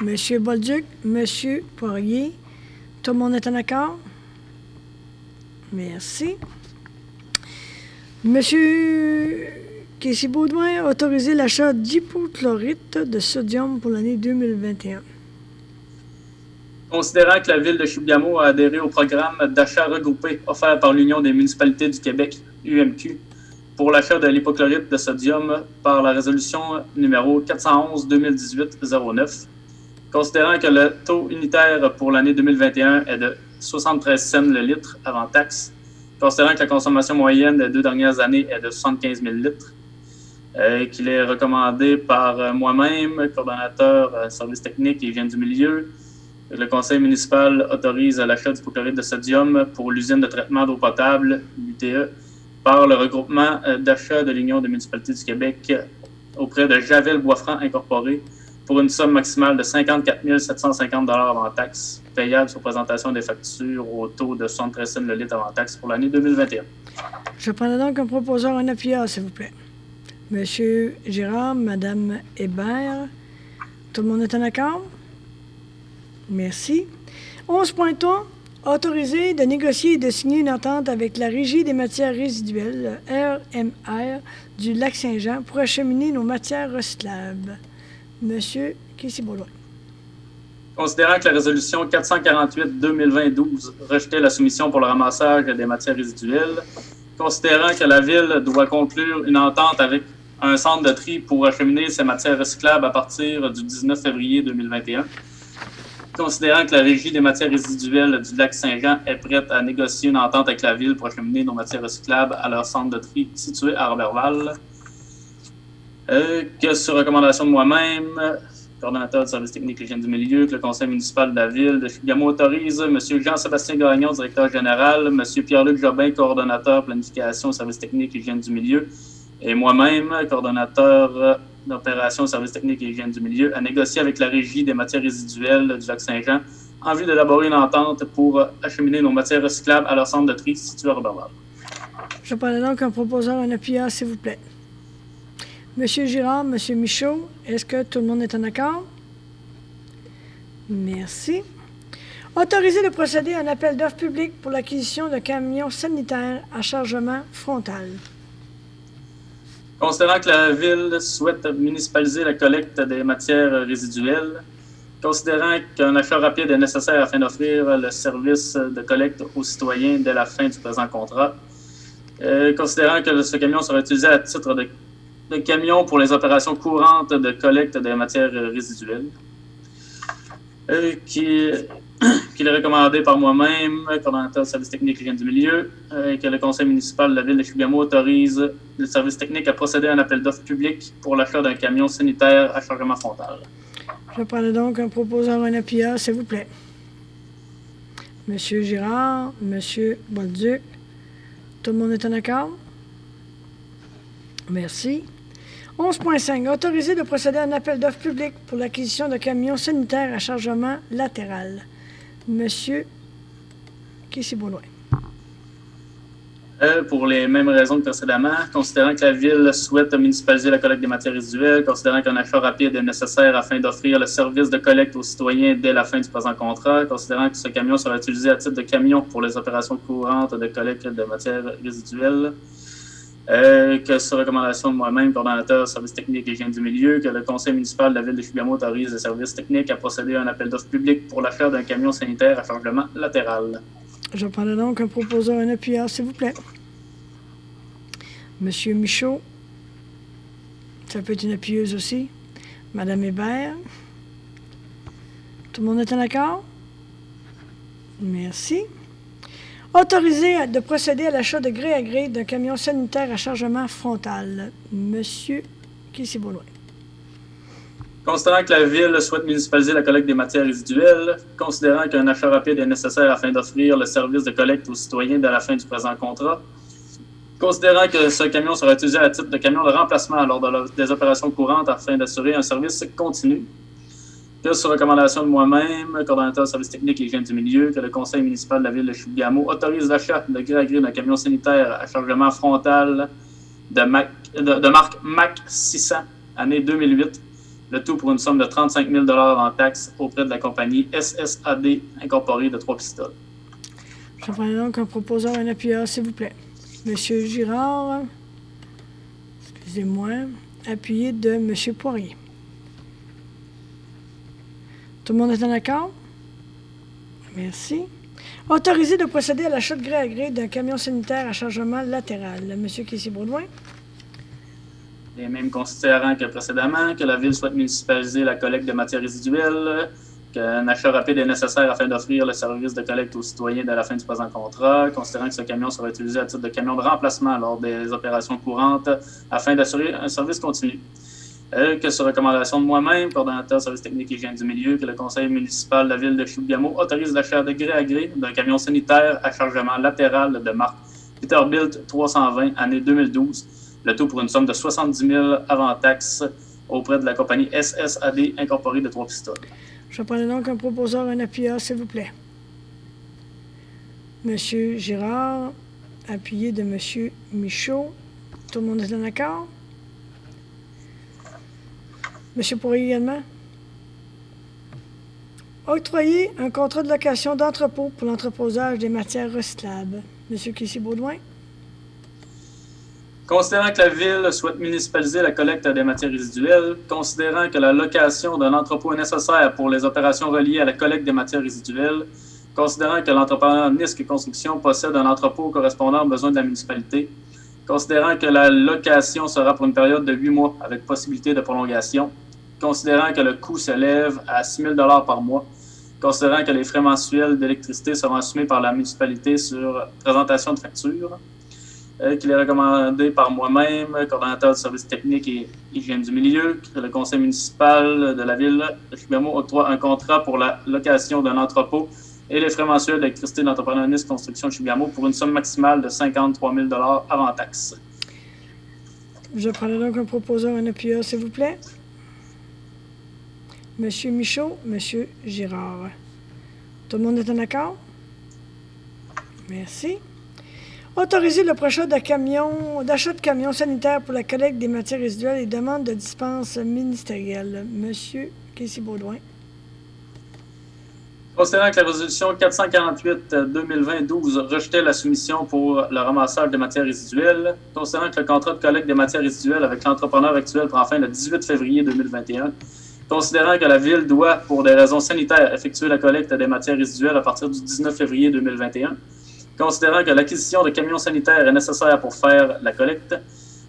[SPEAKER 1] Monsieur Bolduc, Monsieur Poirier, tout le monde est en accord? Merci. Monsieur Casey-Baudouin, autoriser l'achat d'hypochlorite de sodium pour l'année 2021.
[SPEAKER 5] Considérant que la ville de Chibougamau a adhéré au programme d'achat regroupé offert par l'Union des municipalités du Québec, UMQ, pour l'achat de l'hypochlorite de sodium par la résolution numéro 411-2018-09, considérant que le taux unitaire pour l'année 2021 est de 73 cents le litre avant taxe, considérant que la consommation moyenne des 2 dernières années est de 75 000 litres, qu'il est recommandé par moi-même, coordonnateur services techniques et hygiène du milieu. Le conseil municipal autorise l'achat d'hypochlorite de sodium pour l'usine de traitement d'eau potable, l'UTE, par le regroupement d'achat de l'Union des municipalités du Québec auprès de Javel Boisfranc Incorporé pour une somme maximale de 54 750 $ avant taxe, payable sur présentation des factures au taux de 73 cents le litre avant taxe pour l'année 2021.
[SPEAKER 1] Je prendrai donc un proposeur, un appuyeur, s'il vous plaît. Monsieur Girard, Madame Hébert, tout le monde est en accord? Merci. 11.3. Autoriser de négocier et de signer une entente avec la Régie des matières résiduelles, RMR, du Lac-Saint-Jean pour acheminer nos matières recyclables. Monsieur Casey-Baudouin.
[SPEAKER 5] Considérant que la résolution 448-2020-12 rejetait la soumission pour le ramassage des matières résiduelles, considérant que la Ville doit conclure une entente avec un centre de tri pour acheminer ces matières recyclables à partir du 19 février 2021, considérant que la Régie des matières résiduelles du Lac-Saint-Jean est prête à négocier une entente avec la Ville pour acheminer nos matières recyclables à leur centre de tri situé à Roberval, que sur recommandation de moi-même, coordonnateur de services techniques et hygiène du milieu, que le conseil municipal de la Ville de Chibougamau autorise M. Jean-Sébastien Gagnon, directeur général, M. Pierre-Luc Jobin, coordonnateur planification, services techniques et hygiène du milieu, et moi-même, coordonnateur d'opération, services techniques et hygiène du milieu, à négocier avec la Régie des matières résiduelles du Lac-Saint-Jean en vue d'élaborer une entente pour acheminer nos matières recyclables à leur centre de tri situé à Roberval.
[SPEAKER 1] Je prends donc un proposeur, un appuyeur, s'il vous plaît. Monsieur Girard, Monsieur Michaud, est-ce que tout le monde est en accord? Merci. Autoriser de procéder à un appel d'offres public pour l'acquisition de camions sanitaires à chargement frontal.
[SPEAKER 5] Considérant que la Ville souhaite municipaliser la collecte des matières résiduelles, considérant qu'un achat rapide est nécessaire afin d'offrir le service de collecte aux citoyens dès la fin du présent contrat, considérant que ce camion sera utilisé à titre de camion pour les opérations courantes de collecte des matières résiduelles, qu'il est recommandé par moi-même, coordonnateur du service technique hygiène du milieu, et que le conseil municipal de la ville de Chibougamau autorise le service technique à procéder à un appel d'offres public pour l'achat d'un camion sanitaire à chargement frontal.
[SPEAKER 1] Je prends donc un proposeur, un appuyeur, s'il vous plaît. Monsieur Girard, Monsieur Bolduc, tout le monde est en accord? Merci. 11.5. Autoriser de procéder à un appel d'offres public pour l'acquisition de camions sanitaires à chargement latéral. Monsieur Kissy-Baudouin.
[SPEAKER 5] Pour les mêmes raisons que précédemment, considérant que la Ville souhaite municipaliser la collecte des matières résiduelles, considérant qu'un achat rapide est nécessaire afin d'offrir le service de collecte aux citoyens dès la fin du présent contrat, considérant que ce camion sera utilisé à titre de camion pour les opérations courantes de collecte de matières résiduelles, que sur recommandation de moi-même, coordonnateur service technique et hygiène du milieu, que le conseil municipal de la Ville de Chibougamau autorise les services techniques à procéder à un appel d'offres public pour l'achat d'un camion sanitaire à chargement latéral.
[SPEAKER 1] Je prends donc un proposeur, un appuyeur, s'il vous plaît. Monsieur Michaud. Ça peut être une appuyeuse aussi. Madame Hébert. Tout le monde est en accord? Merci. Autoriser de procéder à l'achat de gré à gré d'un camion sanitaire à chargement frontal. Monsieur Kissy-Baudouin.
[SPEAKER 5] Considérant que la Ville souhaite municipaliser la collecte des matières résiduelles, considérant qu'un achat rapide est nécessaire afin d'offrir le service de collecte aux citoyens dès la fin du présent contrat, considérant que ce camion sera utilisé à titre de camion de remplacement lors des opérations courantes afin d'assurer un service continu, que sur recommandation de moi-même, coordonnateur service technique et hygiène du milieu, que le conseil municipal de la Ville de Chibougamau autorise l'achat de gré à gré d'un camion sanitaire à chargement frontal de marque MAC 600, année 2008, le tout pour une somme de 35 000 $ en taxes auprès de la compagnie SSAD incorporée de Trois-Pistoles.
[SPEAKER 1] Je prends donc un proposeur, un appuyeur, s'il vous plaît. Monsieur Girard, excusez-moi, appuyé de Monsieur Poirier. Tout le monde est en accord? Merci. Autoriser de procéder à l'achat de gré à gré d'un camion sanitaire à chargement latéral. Monsieur Kissy-Baudouin.
[SPEAKER 5] Les mêmes considérants que précédemment, que la Ville souhaite municipaliser la collecte de matières résiduelles, qu'un achat rapide est nécessaire afin d'offrir le service de collecte aux citoyens dès la fin du présent contrat, considérant que ce camion sera utilisé à titre de camion de remplacement lors des opérations courantes afin d'assurer un service continu. Que sur recommandation de moi-même, coordonnateur service technique et hygiène du milieu, que le conseil municipal de la Ville de Chibougamau autorise l'achat de gré à gré d'un camion sanitaire à chargement latéral de marque Peterbilt 320, année 2012, le tout pour une somme de 70 000 avant taxes auprès de la compagnie SSAD incorporée de Trois-Pistoles.
[SPEAKER 1] Je prends donc un proposeur, un appuyeur, s'il vous plaît. Monsieur Girard, appuyé de Monsieur Michaud. Tout le monde est en accord? Monsieur Poirier également. Octroyer un contrat de location d'entrepôt pour l'entreposage des matières recyclables. Monsieur Kissy-Baudouin.
[SPEAKER 5] Considérant que la Ville souhaite municipaliser la collecte des matières résiduelles, considérant que la location d'un entrepôt est nécessaire pour les opérations reliées à la collecte des matières résiduelles, considérant que l'entrepreneur NISC Construction possède un entrepôt correspondant aux besoins de la municipalité, considérant que la location sera pour une période de 8 mois avec possibilité de prolongation, considérant que le coût s'élève à 6 000 $ par mois, considérant que les frais mensuels d'électricité seront assumés par la municipalité sur présentation de facture, qu'il est recommandé par moi-même, coordonnateur du service technique et hygiène du milieu, que le conseil municipal de la Ville de Chibougamau octroie un contrat pour la location d'un entrepôt et les frais mensuels d'électricité de l'entrepreneur NISC Construction Chibougamau pour une somme maximale de 53 000 $ avant taxe.
[SPEAKER 1] Je prends donc un proposeur, un appuyeur, s'il vous plaît. Monsieur Michaud, Monsieur Girard. Tout le monde est en accord? Merci. Autoriser le prochain d'achat de camions sanitaires pour la collecte des matières résiduelles et demande de dispense ministérielle. Monsieur Kissy-Baudouin.
[SPEAKER 5] Considérant que la résolution 448-2020-12 rejetait la soumission pour le ramassage des matières résiduelles, considérant que le contrat de collecte des matières résiduelles avec l'entrepreneur actuel prend fin le 18 février 2021, considérant que la Ville doit, pour des raisons sanitaires, effectuer la collecte des matières résiduelles à partir du 19 février 2021, considérant que l'acquisition de camions sanitaires est nécessaire pour faire la collecte,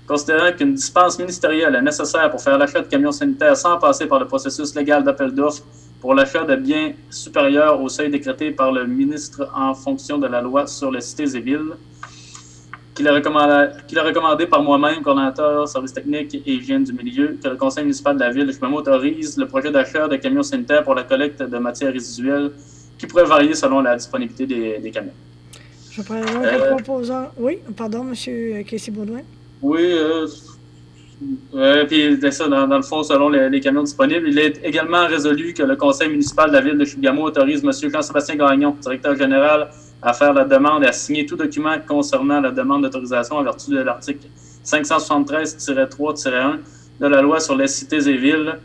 [SPEAKER 5] considérant qu'une dispense ministérielle est nécessaire pour faire l'achat de camions sanitaires sans passer par le processus légal d'appel d'offres pour l'achat de biens supérieurs au seuil décrété par le ministre en fonction de la loi sur les cités et villes, qu'il a recommandé par moi-même, coordonnateur, services techniques et hygiène du milieu, que le conseil municipal de la ville de Chibougamau autorise le projet d'achat de camions sanitaires pour la collecte de matières résiduelles qui pourrait varier selon la disponibilité des camions.
[SPEAKER 1] Je prends donc le proposant. Oui, pardon, M. Casey-Baudouin.
[SPEAKER 5] Oui, puis ça, dans le fond, selon les camions disponibles, il est également résolu que le conseil municipal de la ville de Chibougamau autorise M. Jean-Sébastien Gagnon, directeur général, à faire la demande et à signer tout document concernant la demande d'autorisation en vertu de l'article 573-3-1 de la loi sur les cités et villes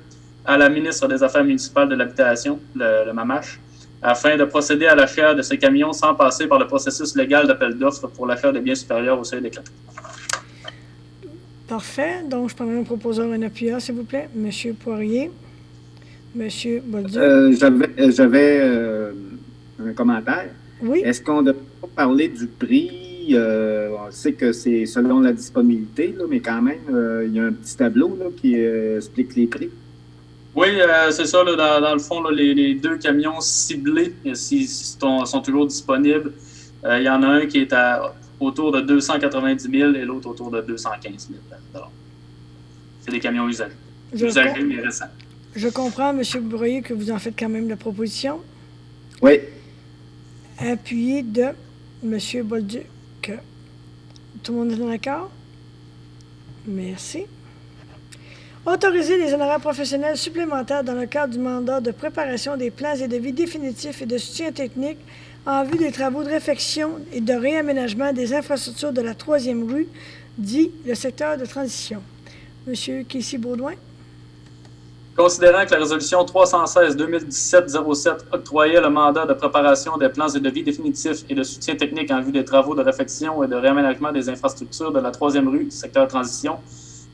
[SPEAKER 5] à la ministre des Affaires municipales de l'Habitation, le MAMACH, afin de procéder à l'achat de ces camions sans passer par le processus légal d'appel d'offres pour l'achat de biens supérieurs au seuil décrété.
[SPEAKER 1] Parfait. Donc, je prendrai un proposeur, un appuyeur, s'il vous plaît. Monsieur Poirier. Monsieur Bolduc.
[SPEAKER 3] J'avais un commentaire.
[SPEAKER 1] Oui.
[SPEAKER 3] Est-ce qu'on devrait pas parler du prix? On sait que c'est selon la disponibilité, là, mais quand même, il y a un petit tableau là, qui explique les prix.
[SPEAKER 5] Oui, c'est ça. Là, dans le fond, là, les deux camions ciblés sont toujours disponibles. Il y en a un qui est autour de 290 000 et l'autre autour de 215 000 $. C'est des camions usagés. Usagés, mais récents.
[SPEAKER 1] Je comprends, M. Poirier, que vous en faites quand même la proposition.
[SPEAKER 3] Oui.
[SPEAKER 1] Appuyé de M. Bolduc. Tout le monde est d'accord? Merci. Autoriser les honoraires professionnels supplémentaires dans le cadre du mandat de préparation des plans et devis définitifs et de soutien technique en vue des travaux de réfection et de réaménagement des infrastructures de la 3e rue, dit le secteur de transition. M. Casey-Baudouin.
[SPEAKER 5] Considérant que la résolution 316-2017-07 octroyait le mandat de préparation des plans et devis définitifs et de soutien technique en vue des travaux de réfection et de réaménagement des infrastructures de la 3e rue, secteur de transition,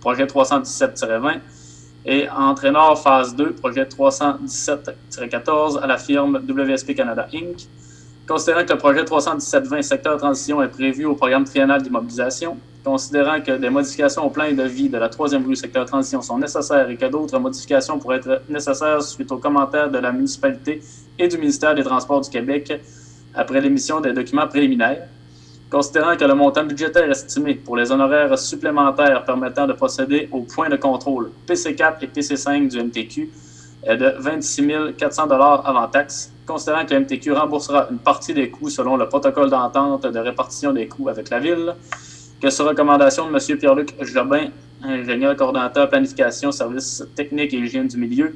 [SPEAKER 5] projet 317-20, et Entraîneur phase 2, projet 317-14 à la firme WSP Canada Inc. Considérant que le projet 317-20 secteur de transition est prévu au programme triennal d'immobilisation, considérant que des modifications au plan et devis de la 3e rue secteur de transition sont nécessaires et que d'autres modifications pourraient être nécessaires suite aux commentaires de la municipalité et du ministère des Transports du Québec après l'émission des documents préliminaires, considérant que le montant budgétaire estimé pour les honoraires supplémentaires permettant de procéder aux points de contrôle PC4 et PC5 du MTQ est de 26 400 $ avant taxe, considérant que le MTQ remboursera une partie des coûts selon le protocole d'entente de répartition des coûts avec la Ville, que sur recommandation de M. Pierre-Luc Jobin, ingénieur coordonnateur planification, services techniques et hygiène du milieu,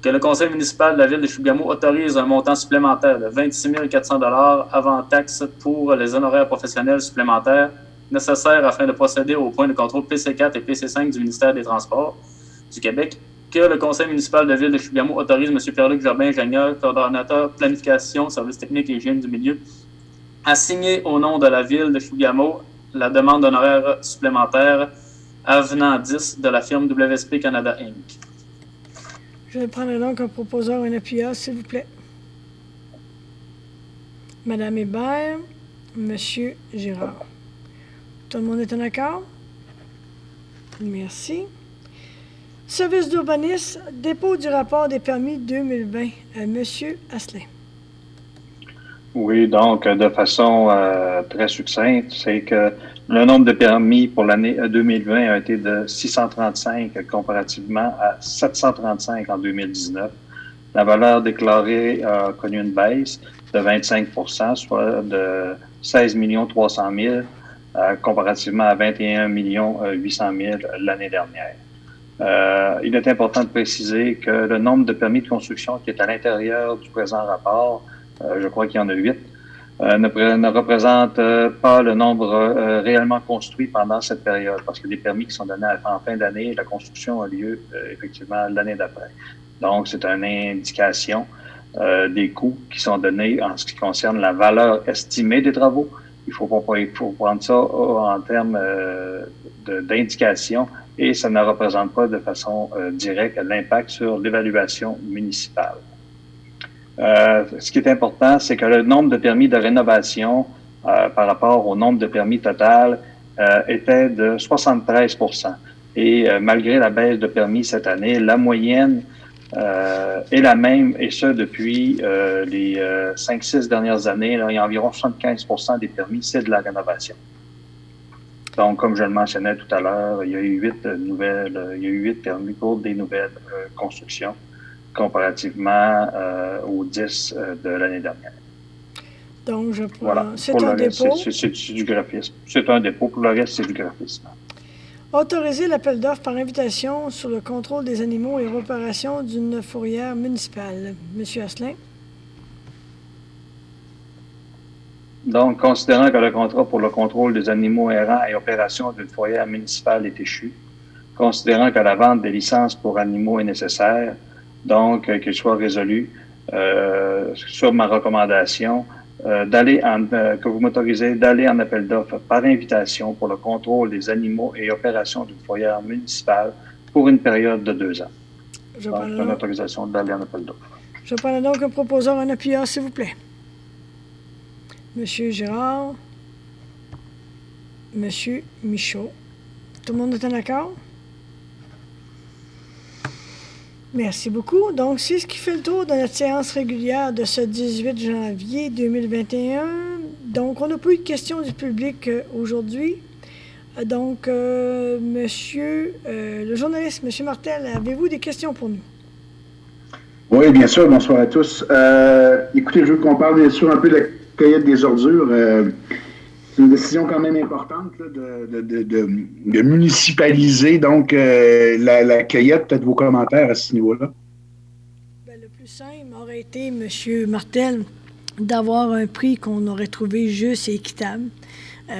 [SPEAKER 5] que le conseil municipal de la Ville de Chibougamau autorise un montant supplémentaire de 26 400 $ avant taxe pour les honoraires professionnels supplémentaires nécessaires afin de procéder aux points de contrôle PC4 et PC5 du ministère des Transports du Québec, que le conseil municipal de la Ville de Chibougamau autorise M. Pierre-Luc Jobin, ingénieur, coordonnateur, planification, services techniques et hygiène du milieu, à signer au nom de la Ville de Chibougamau la demande d'honoraires supplémentaires avenant 10 de la firme WSP Canada Inc.
[SPEAKER 1] Je prendrai donc un proposeur, un appuyeur, s'il vous plaît. Madame Hébert, Monsieur Girard. Tout le monde est en accord? Merci. Service d'urbanisme, dépôt du rapport des permis 2020. Monsieur Asselin.
[SPEAKER 2] Oui, donc, de façon très succincte, c'est que le nombre de permis pour l'année 2020 a été de 635 comparativement à 735 en 2019. La valeur déclarée a connu une baisse de 25 %, soit de 16 300 000 comparativement à 21 800 000 l'année dernière. Il est important de préciser que le nombre de permis de construction qui est à l'intérieur du présent rapport, je crois qu'il y en a 8, ne représente pas le nombre réellement construit pendant cette période, parce que les permis qui sont donnés en fin d'année, la construction a lieu effectivement l'année d'après. Donc, c'est une indication des coûts qui sont donnés en ce qui concerne la valeur estimée des travaux. Il faut prendre ça en termes d'indication et ça ne représente pas de façon directe l'impact sur l'évaluation municipale. Ce qui est important, c'est que le nombre de permis de rénovation par rapport au nombre de permis total était de 73 %. Et malgré la baisse de permis cette année, la moyenne est la même, et ça depuis les 5-6 dernières années. Là, il y a environ 75% des permis, c'est de la rénovation. Donc, comme je le mentionnais tout à l'heure, il y a eu 8 permis pour des nouvelles constructions comparativement aux 10 de l'année dernière.
[SPEAKER 1] Donc, je prends.
[SPEAKER 2] Voilà.
[SPEAKER 1] C'est
[SPEAKER 2] pour
[SPEAKER 1] un
[SPEAKER 2] le reste,
[SPEAKER 1] dépôt.
[SPEAKER 2] c'est du graphisme. C'est un dépôt. Pour le reste, c'est du graphisme.
[SPEAKER 1] Autoriser l'appel d'offres par invitation sur le contrôle des animaux et réparation d'une fourrière municipale. Monsieur Asselin.
[SPEAKER 2] Donc, considérant que le contrat pour le contrôle des animaux errants et opération d'une fourrière municipale est échu, considérant que la vente des licences pour animaux est nécessaire, donc qu'il soit résolu sur ma recommandation que vous m'autorisez d'aller en appel d'offres par invitation pour le contrôle des animaux et opération d'une fourrière municipale pour une période de 2 ans. Donc, une autorisation d'aller en appel d'offres.
[SPEAKER 1] Je prends donc un proposeur, un appuyeur, s'il vous plaît. Monsieur Girard. Monsieur Michaud. Tout le monde est en accord? Merci beaucoup. Donc, c'est ce qui fait le tour de notre séance régulière de ce 18 janvier 2021. Donc, on n'a pas eu de questions du public aujourd'hui. Donc, monsieur, le journaliste, monsieur Martel, avez-vous des questions pour nous?
[SPEAKER 6] Oui, bien sûr. Bonsoir à tous. Écoutez, je veux qu'on parle bien sûr un peu de la cueillette des ordures. C'est une décision quand même importante là, de municipaliser donc la cueillette. Peut-être vos commentaires à ce niveau-là.
[SPEAKER 1] Bien, le plus simple aurait été, M. Martel, d'avoir un prix qu'on aurait trouvé juste et équitable.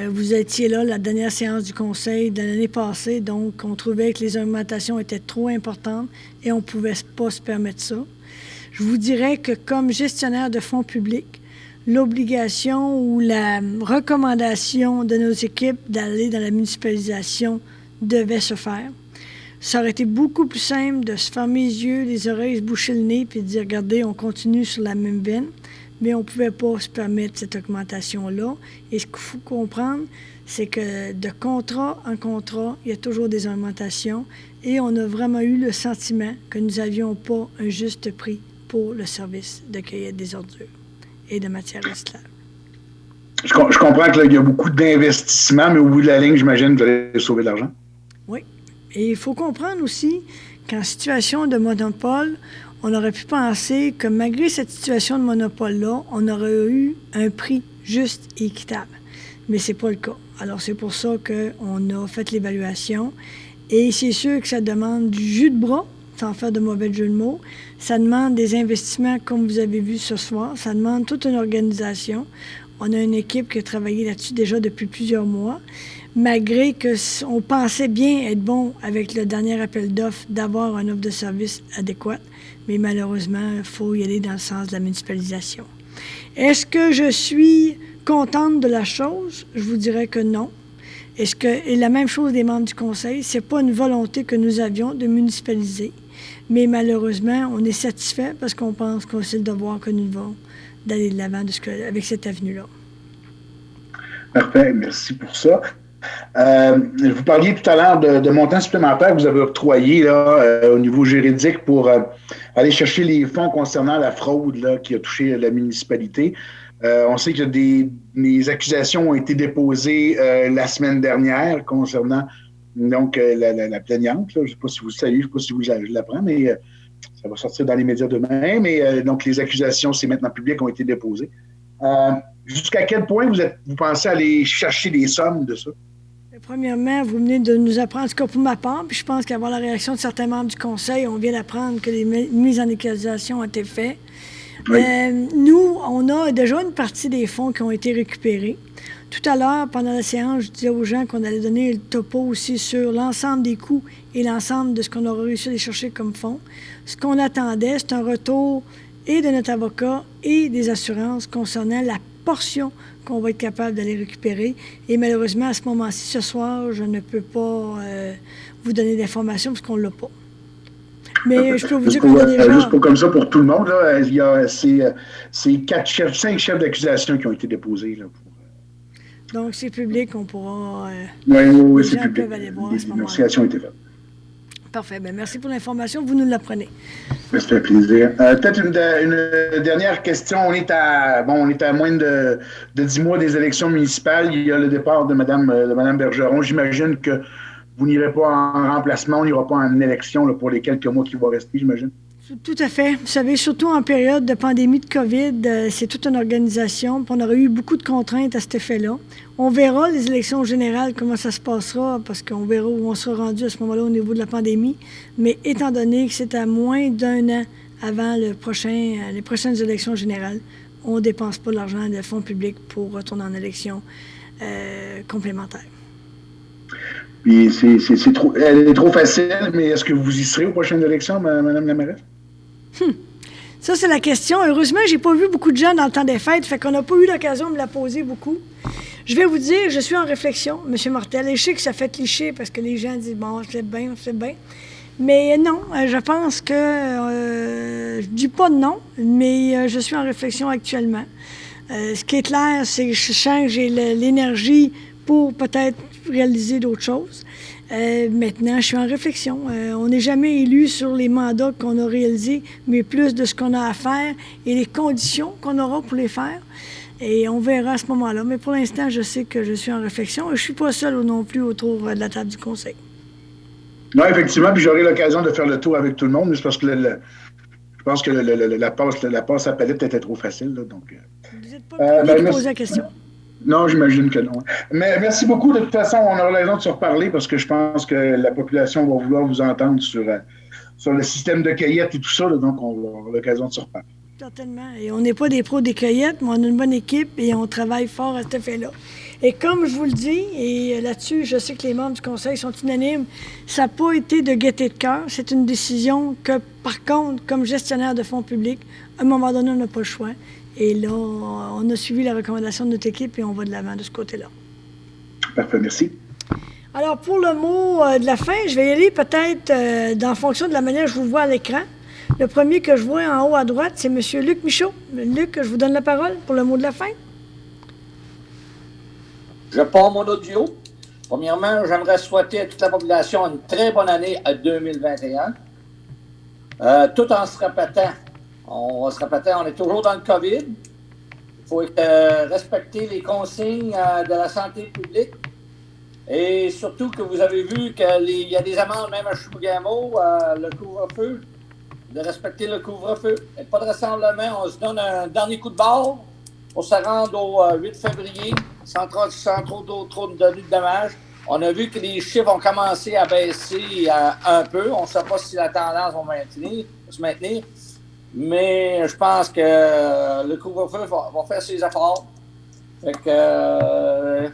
[SPEAKER 1] Vous étiez là la dernière séance du conseil de l'année passée, donc on trouvait que les augmentations étaient trop importantes et on ne pouvait pas se permettre ça. Je vous dirais que comme gestionnaire de fonds publics, l'obligation ou la recommandation de nos équipes d'aller dans la municipalisation devait se faire. Ça aurait été beaucoup plus simple de se fermer les yeux, les oreilles, se boucher le nez puis de dire, regardez, on continue sur la même veine. Mais on ne pouvait pas se permettre cette augmentation-là. Et ce qu'il faut comprendre, c'est que de contrat en contrat, il y a toujours des augmentations. Et on a vraiment eu le sentiment que nous n'avions pas un juste prix pour le service de cueillette des ordures et de matières recyclables.
[SPEAKER 6] Je comprends qu'il y a beaucoup d'investissements, mais au bout de la ligne, j'imagine que vous allez sauver de l'argent.
[SPEAKER 1] Oui. Et il faut comprendre aussi qu'en situation de monopole, on aurait pu penser que malgré cette situation de monopole-là, on aurait eu un prix juste et équitable. Mais ce n'est pas le cas. Alors, c'est pour ça qu'on a fait l'évaluation. Et c'est sûr que ça demande du jus de bras, sans faire de mauvais jeu de mots. Ça demande des investissements, comme vous avez vu ce soir. Ça demande toute une organisation. On a une équipe qui a travaillé là-dessus déjà depuis plusieurs mois. Malgré qu'on pensait bien être bon avec le dernier appel d'offres, d'avoir un offre de service adéquate, mais malheureusement, il faut y aller dans le sens de la municipalisation. Est-ce que je suis contente de la chose? Je vous dirais que non. Et la même chose des membres du conseil, c'est pas une volonté que nous avions de municipaliser, mais malheureusement, on est satisfait parce qu'on pense que c'est le devoir que nous devons d'aller de l'avant avec cette avenue-là.
[SPEAKER 6] Parfait, merci pour ça. Vous parliez tout à l'heure de montants supplémentaires que vous avez octroyés là, au niveau juridique pour aller chercher les fonds concernant la fraude là, qui a touché la municipalité. On sait que des accusations ont été déposées la semaine dernière concernant donc la plaignante. Là. Je ne sais pas si vous le savez, je ne sais pas si vous l'apprends, mais ça va sortir dans les médias demain. Mais donc les accusations, c'est maintenant public, ont été déposées. Jusqu'à quel point vous pensez aller chercher des sommes de ça?
[SPEAKER 1] Premièrement, vous venez de nous apprendre, en tout cas pour ma part, puis je pense qu'avoir la réaction de certains membres du conseil, on vient d'apprendre que les mises en accusation ont été faites. Oui. Nous, on a déjà une partie des fonds qui ont été récupérés. Tout à l'heure, pendant la séance, je disais aux gens qu'on allait donner le topo aussi sur l'ensemble des coûts et l'ensemble de ce qu'on aurait réussi à aller chercher comme fonds. Ce qu'on attendait, c'est un retour et de notre avocat et des assurances concernant la portion qu'on va être capable d'aller récupérer. Et malheureusement, à ce moment-ci, ce soir, je ne peux pas vous donner d'informations parce qu'on ne l'a pas. Mais je peux vous dire qu'on a déjà...
[SPEAKER 6] Juste pour comme ça, pour tout le monde, là, il y a ces 5 chefs d'accusation qui ont été déposés. Là, pour,
[SPEAKER 1] Donc, c'est public, on pourra...
[SPEAKER 6] oui, c'est public.
[SPEAKER 1] Peuvent aller voir à ce moment-là.
[SPEAKER 6] L'identification a été faite.
[SPEAKER 1] Parfait. Bien, merci pour l'information. Vous nous l'apprenez.
[SPEAKER 6] Ça fait plaisir. Peut-être une dernière question. On est à moins de 10 mois des élections municipales. Il y a le départ de Mme Bergeron. J'imagine que vous n'irez pas en remplacement, on n'ira pas en élection là, pour les quelques mois qui vont rester, j'imagine.
[SPEAKER 1] Tout à fait. Vous savez, surtout en période de pandémie de COVID, c'est toute une organisation. Puis on aurait eu beaucoup de contraintes à cet effet-là. On verra les élections générales, comment ça se passera, parce qu'on verra où on sera rendu à ce moment-là au niveau de la pandémie. Mais étant donné que c'est à moins d'un an avant les prochaines élections générales, on ne dépense pas l'argent des fonds publics pour retourner en élection complémentaire.
[SPEAKER 6] Puis elle est trop facile, mais est-ce que vous y serez aux prochaines élections, Mme la mairesse?
[SPEAKER 1] Ça, c'est la question. Heureusement, j'ai pas vu beaucoup de gens dans le temps des fêtes, fait qu'on n'a pas eu l'occasion de me la poser beaucoup. Je vais vous dire, je suis en réflexion, M. Martel, et je sais que ça fait cliché parce que les gens disent, bon, c'est bien. Mais non, je pense que, je dis pas non, mais je suis en réflexion actuellement. Ce qui est clair, c'est que je sens que j'ai l'énergie pour peut-être réaliser d'autres choses. Maintenant, je suis en réflexion. On n'est jamais élu sur les mandats qu'on a réalisés, mais plus de ce qu'on a à faire et les conditions qu'on aura pour les faire. Et on verra à ce moment-là. Mais pour l'instant, je sais que je suis en réflexion et je ne suis pas seule non plus autour de la table du conseil.
[SPEAKER 6] Non, effectivement, puis j'aurai l'occasion de faire le tour avec tout le monde, mais c'est parce que je pense que la passe à palette était trop facile. Là, donc,
[SPEAKER 1] vous n'êtes pas le premier qui pose la question.
[SPEAKER 6] Non, j'imagine que non. Mais merci beaucoup. De toute façon, on aura l'occasion de se reparler parce que je pense que la population va vouloir vous entendre sur le système de cueillette et tout ça. Là, donc, on va avoir l'occasion de se reparler.
[SPEAKER 1] Certainement. Et on n'est pas des pros des cueillettes, mais on a une bonne équipe et on travaille fort à cet effet-là. Et comme je vous le dis, et là-dessus, je sais que les membres du conseil sont unanimes, ça n'a pas été de gaieté de cœur. C'est une décision que, par contre, comme gestionnaire de fonds publics, à un moment donné, on n'a pas le choix. Et là, on a suivi la recommandation de notre équipe et on va de l'avant de ce côté-là.
[SPEAKER 6] Parfait, merci.
[SPEAKER 1] Alors, pour le mot de la fin, je vais y aller peut-être en fonction de la manière que je vous vois à l'écran. Le premier que je vois en haut à droite, c'est M. Luc Michaud. Luc, je vous donne la parole pour le mot de la fin.
[SPEAKER 7] Je pars mon audio. Premièrement, j'aimerais souhaiter à toute la population une très bonne année à 2021. Tout en se répétant. On est toujours dans le COVID. Il faut respecter les consignes de la santé publique. Et surtout que vous avez vu qu'il y a des amendes même à Chibougamau, le couvre-feu, de respecter le couvre-feu. Et pas de rassemblement. On se donne un dernier coup de barre pour se rendre au 8 février sans trop de dommages. On a vu que les chiffres ont commencé à baisser un peu. On ne sait pas si la tendance va se maintenir. Mais je pense que le couvre-feu va faire ses efforts. Fait que,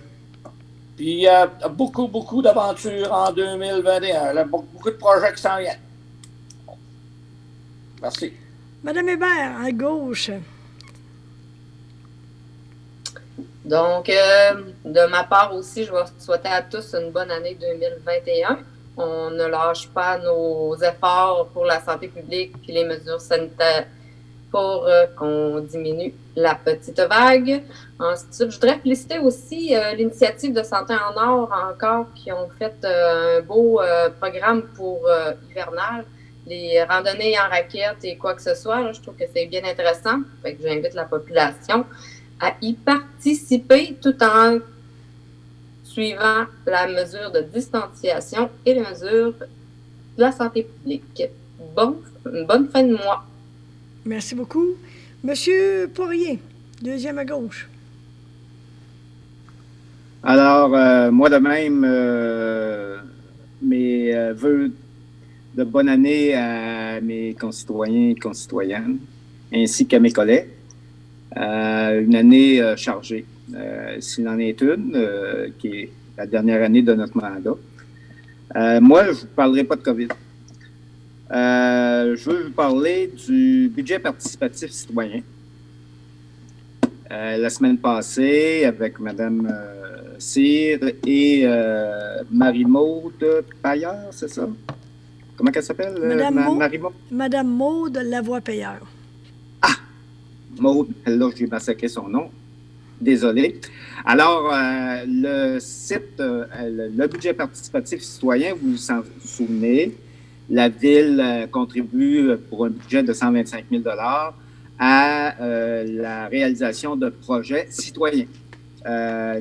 [SPEAKER 7] puis il y a beaucoup d'aventures en 2021. Il y a beaucoup de projets qui s'en viennent. Merci.
[SPEAKER 1] Madame Hébert, à gauche.
[SPEAKER 8] Donc, de ma part aussi, je vais souhaiter à tous une bonne année 2021. On ne lâche pas nos efforts pour la santé publique et les mesures sanitaires pour qu'on diminue la petite vague. Ensuite, je voudrais féliciter aussi l'initiative de Santé en Or encore qui ont fait un beau programme pour hivernal, les randonnées en raquettes et quoi que ce soit. Là, je trouve que c'est bien intéressant. Fait que j'invite la population à y participer tout en suivant la mesure de distanciation et les mesures de la santé publique. Une bonne fin de mois.
[SPEAKER 1] Merci beaucoup. Monsieur Poirier, deuxième à gauche.
[SPEAKER 3] Alors, moi de même, mes vœux de bonne année à mes concitoyens et concitoyennes, ainsi qu'à mes collègues. Une année chargée. S'il en est une, qui est la dernière année de notre mandat. Moi, je ne vous parlerai pas de COVID. Je veux vous parler du budget participatif citoyen. La semaine passée, avec Mme Cyr et Marie-Maude Paillard, c'est ça? Comment elle s'appelle?
[SPEAKER 1] Madame Maude Lavoie-Payeur.
[SPEAKER 3] Ah! Maude, là, j'ai massacré son nom. Désolé. Alors, le site, le budget participatif citoyen, vous vous en souvenez, la Ville contribue pour un budget de 125 000 à la réalisation de projets citoyens,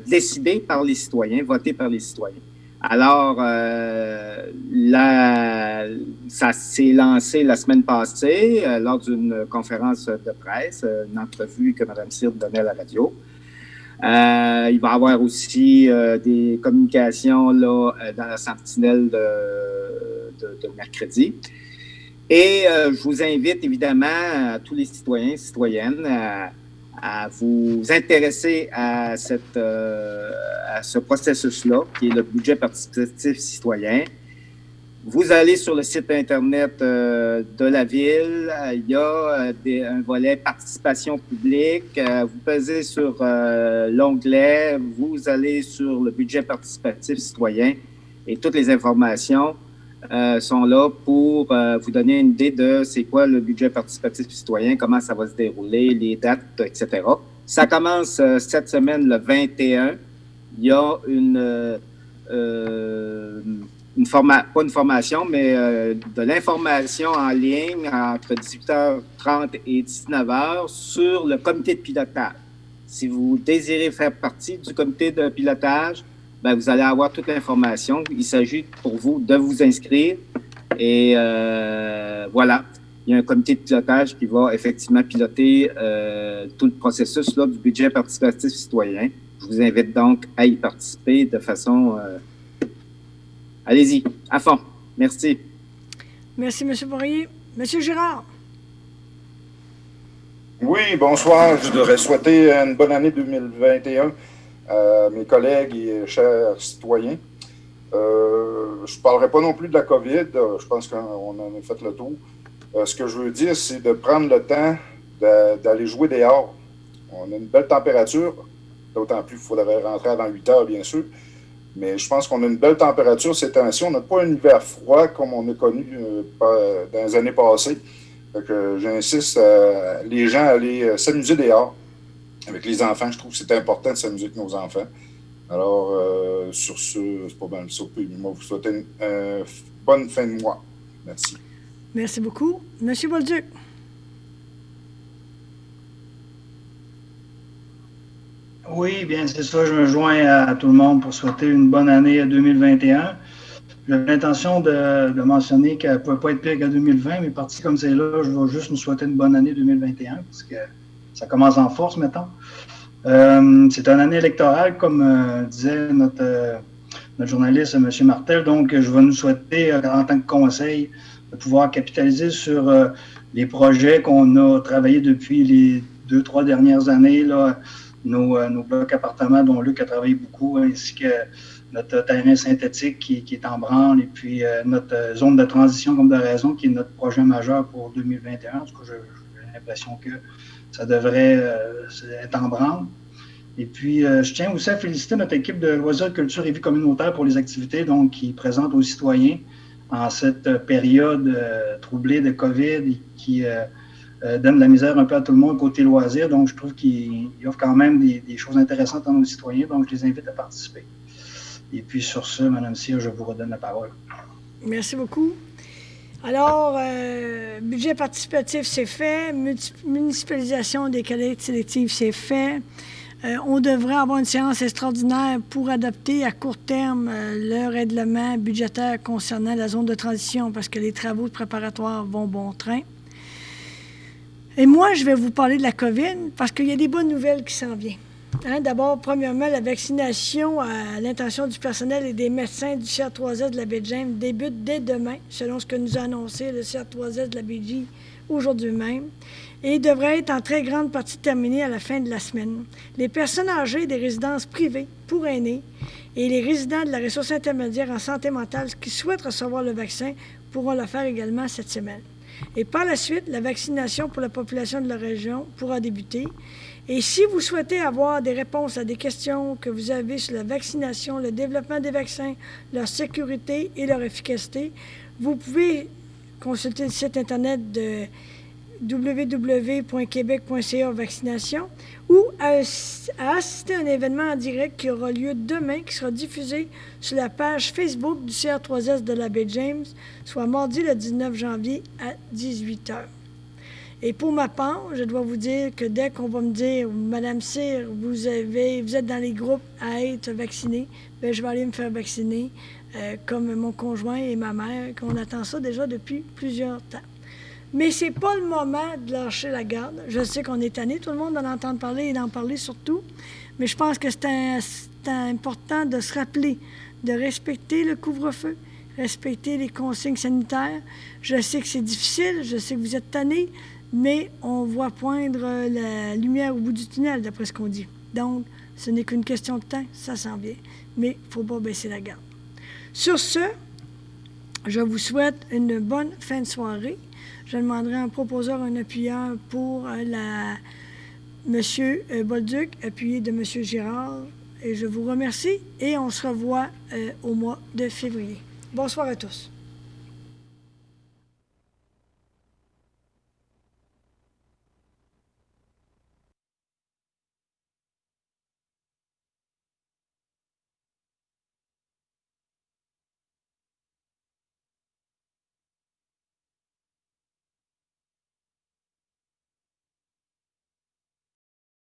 [SPEAKER 3] décidés par les citoyens, votés par les citoyens. Alors, ça s'est lancé la semaine passée lors d'une conférence de presse, une entrevue que Mme Cyr donnait à la radio. Il va y avoir aussi des communications là, dans la Sentinelle de mercredi. Et je vous invite évidemment, à tous les citoyens et citoyennes, à vous intéresser à ce processus-là, qui est le budget participatif citoyen. Vous allez sur le site Internet de la Ville, il y a un volet participation publique. Vous pesez sur l'onglet, vous allez sur le budget participatif citoyen et toutes les informations sont là pour vous donner une idée de c'est quoi le budget participatif citoyen, comment ça va se dérouler, les dates, etc. Ça commence cette semaine, le 21. Il y a pas une formation, mais de l'information en ligne entre 18h30 et 19h sur le comité de pilotage. Si vous désirez faire partie du comité de pilotage, ben, vous allez avoir toute l'information. Il s'agit pour vous de vous inscrire et voilà. Il y a un comité de pilotage qui va effectivement piloter tout le processus là, du budget participatif citoyen. Je vous invite donc à y participer de façon... allez-y, à fond. Merci.
[SPEAKER 1] Merci, M. Poirier. M. Girard.
[SPEAKER 9] Oui, bonsoir. Je voudrais souhaiter une bonne année 2021 à mes collègues et chers citoyens. Je ne parlerai pas non plus de la COVID. Je pense qu'on en a fait le tour. Ce que je veux dire, c'est de prendre le temps d'aller jouer dehors. On a une belle température, d'autant plus qu'il faudrait rentrer avant 8 heures, bien sûr. Mais je pense qu'on a une belle température ces temps-ci. On n'a pas un hiver froid comme on a connu dans les années passées. J'insiste les gens à aller s'amuser dehors avec les enfants. Je trouve que c'est important de s'amuser avec nos enfants. Alors, sur ce, c'est pas mal ça. Moi, vous souhaitez une bonne fin de mois. Merci.
[SPEAKER 1] Merci beaucoup. Monsieur Bolduc.
[SPEAKER 10] Oui, bien, c'est ça. Je me joins à tout le monde pour souhaiter une bonne année 2021. J'avais l'intention de mentionner qu'elle ne pouvait pas être pire qu'à 2020, mais parti comme c'est là, je vais juste nous souhaiter une bonne année 2021 parce que ça commence en force, mettons. C'est une année électorale, comme disait notre journaliste, M. Martel. Donc, je vais nous souhaiter, en tant que conseil, de pouvoir capitaliser sur les projets qu'on a travaillés depuis les 2-3 dernières années, là, nos blocs appartements dont Luc a travaillé beaucoup, ainsi que notre terrain synthétique qui est en branle, et puis notre zone de transition comme de raison, qui est notre projet majeur pour 2021. En tout cas, j'ai l'impression que ça devrait être en branle. Et puis, je tiens aussi à féliciter notre équipe de loisirs, culture et vie communautaire pour les activités donc, qui présentent aux citoyens en cette période troublée de COVID et qui donne de la misère un peu à tout le monde côté loisirs. Donc, je trouve qu'ils offrent quand même des choses intéressantes à nos citoyens. Donc, je les invite à participer. Et puis, sur ce, Mme Cyr, je vous redonne la parole.
[SPEAKER 1] Merci beaucoup. Alors, budget participatif, c'est fait. Municipalisation des collectes sélectives, c'est fait. On devrait avoir une séance extraordinaire pour adopter à court terme le règlement budgétaire concernant la zone de transition parce que les travaux préparatoires vont bon train. Et moi, je vais vous parler de la COVID parce qu'il y a des bonnes nouvelles qui s'en viennent. D'abord, premièrement, la vaccination à l'intention du personnel et des médecins du CR3S de la baie de James débute dès demain, selon ce que nous a annoncé le CR3S de la BJ aujourd'hui même, et devrait être en très grande partie terminée à la fin de la semaine. Les personnes âgées des résidences privées pour aînés et les résidents de la ressource intermédiaire en santé mentale qui souhaitent recevoir le vaccin pourront le faire également cette semaine. Et par la suite, la vaccination pour la population de la région pourra débuter. Et si vous souhaitez avoir des réponses à des questions que vous avez sur la vaccination, le développement des vaccins, leur sécurité et leur efficacité, vous pouvez consulter le site Internet www.quebec.ca/vaccination ou à assister à un événement en direct qui aura lieu demain, qui sera diffusé sur la page Facebook du CR3S de la baie James, soit mardi le 19 janvier à 18h. Et pour ma part, je dois vous dire que dès qu'on va me dire, Madame Cyr, vous êtes dans les groupes à être vaccinés, bien, je vais aller me faire vacciner, comme mon conjoint et ma mère, qu'on attend ça déjà depuis plusieurs temps. Mais c'est pas le moment de lâcher la garde. Je sais qu'on est tanné, tout le monde en entend parler et d'en parler surtout, mais je pense que c'est important de se rappeler de respecter le couvre-feu, respecter les consignes sanitaires. Je sais que c'est difficile, je sais que vous êtes tannés, mais on voit poindre la lumière au bout du tunnel, d'après ce qu'on dit. Donc, ce n'est qu'une question de temps, ça s'en vient. Mais il ne faut pas baisser la garde. Sur ce, je vous souhaite une bonne fin de soirée. Je demanderai un proposeur, un appuyeur pour M. Bolduc, appuyé de M. Girard. Et je vous remercie et on se revoit au mois de février. Bonsoir à tous.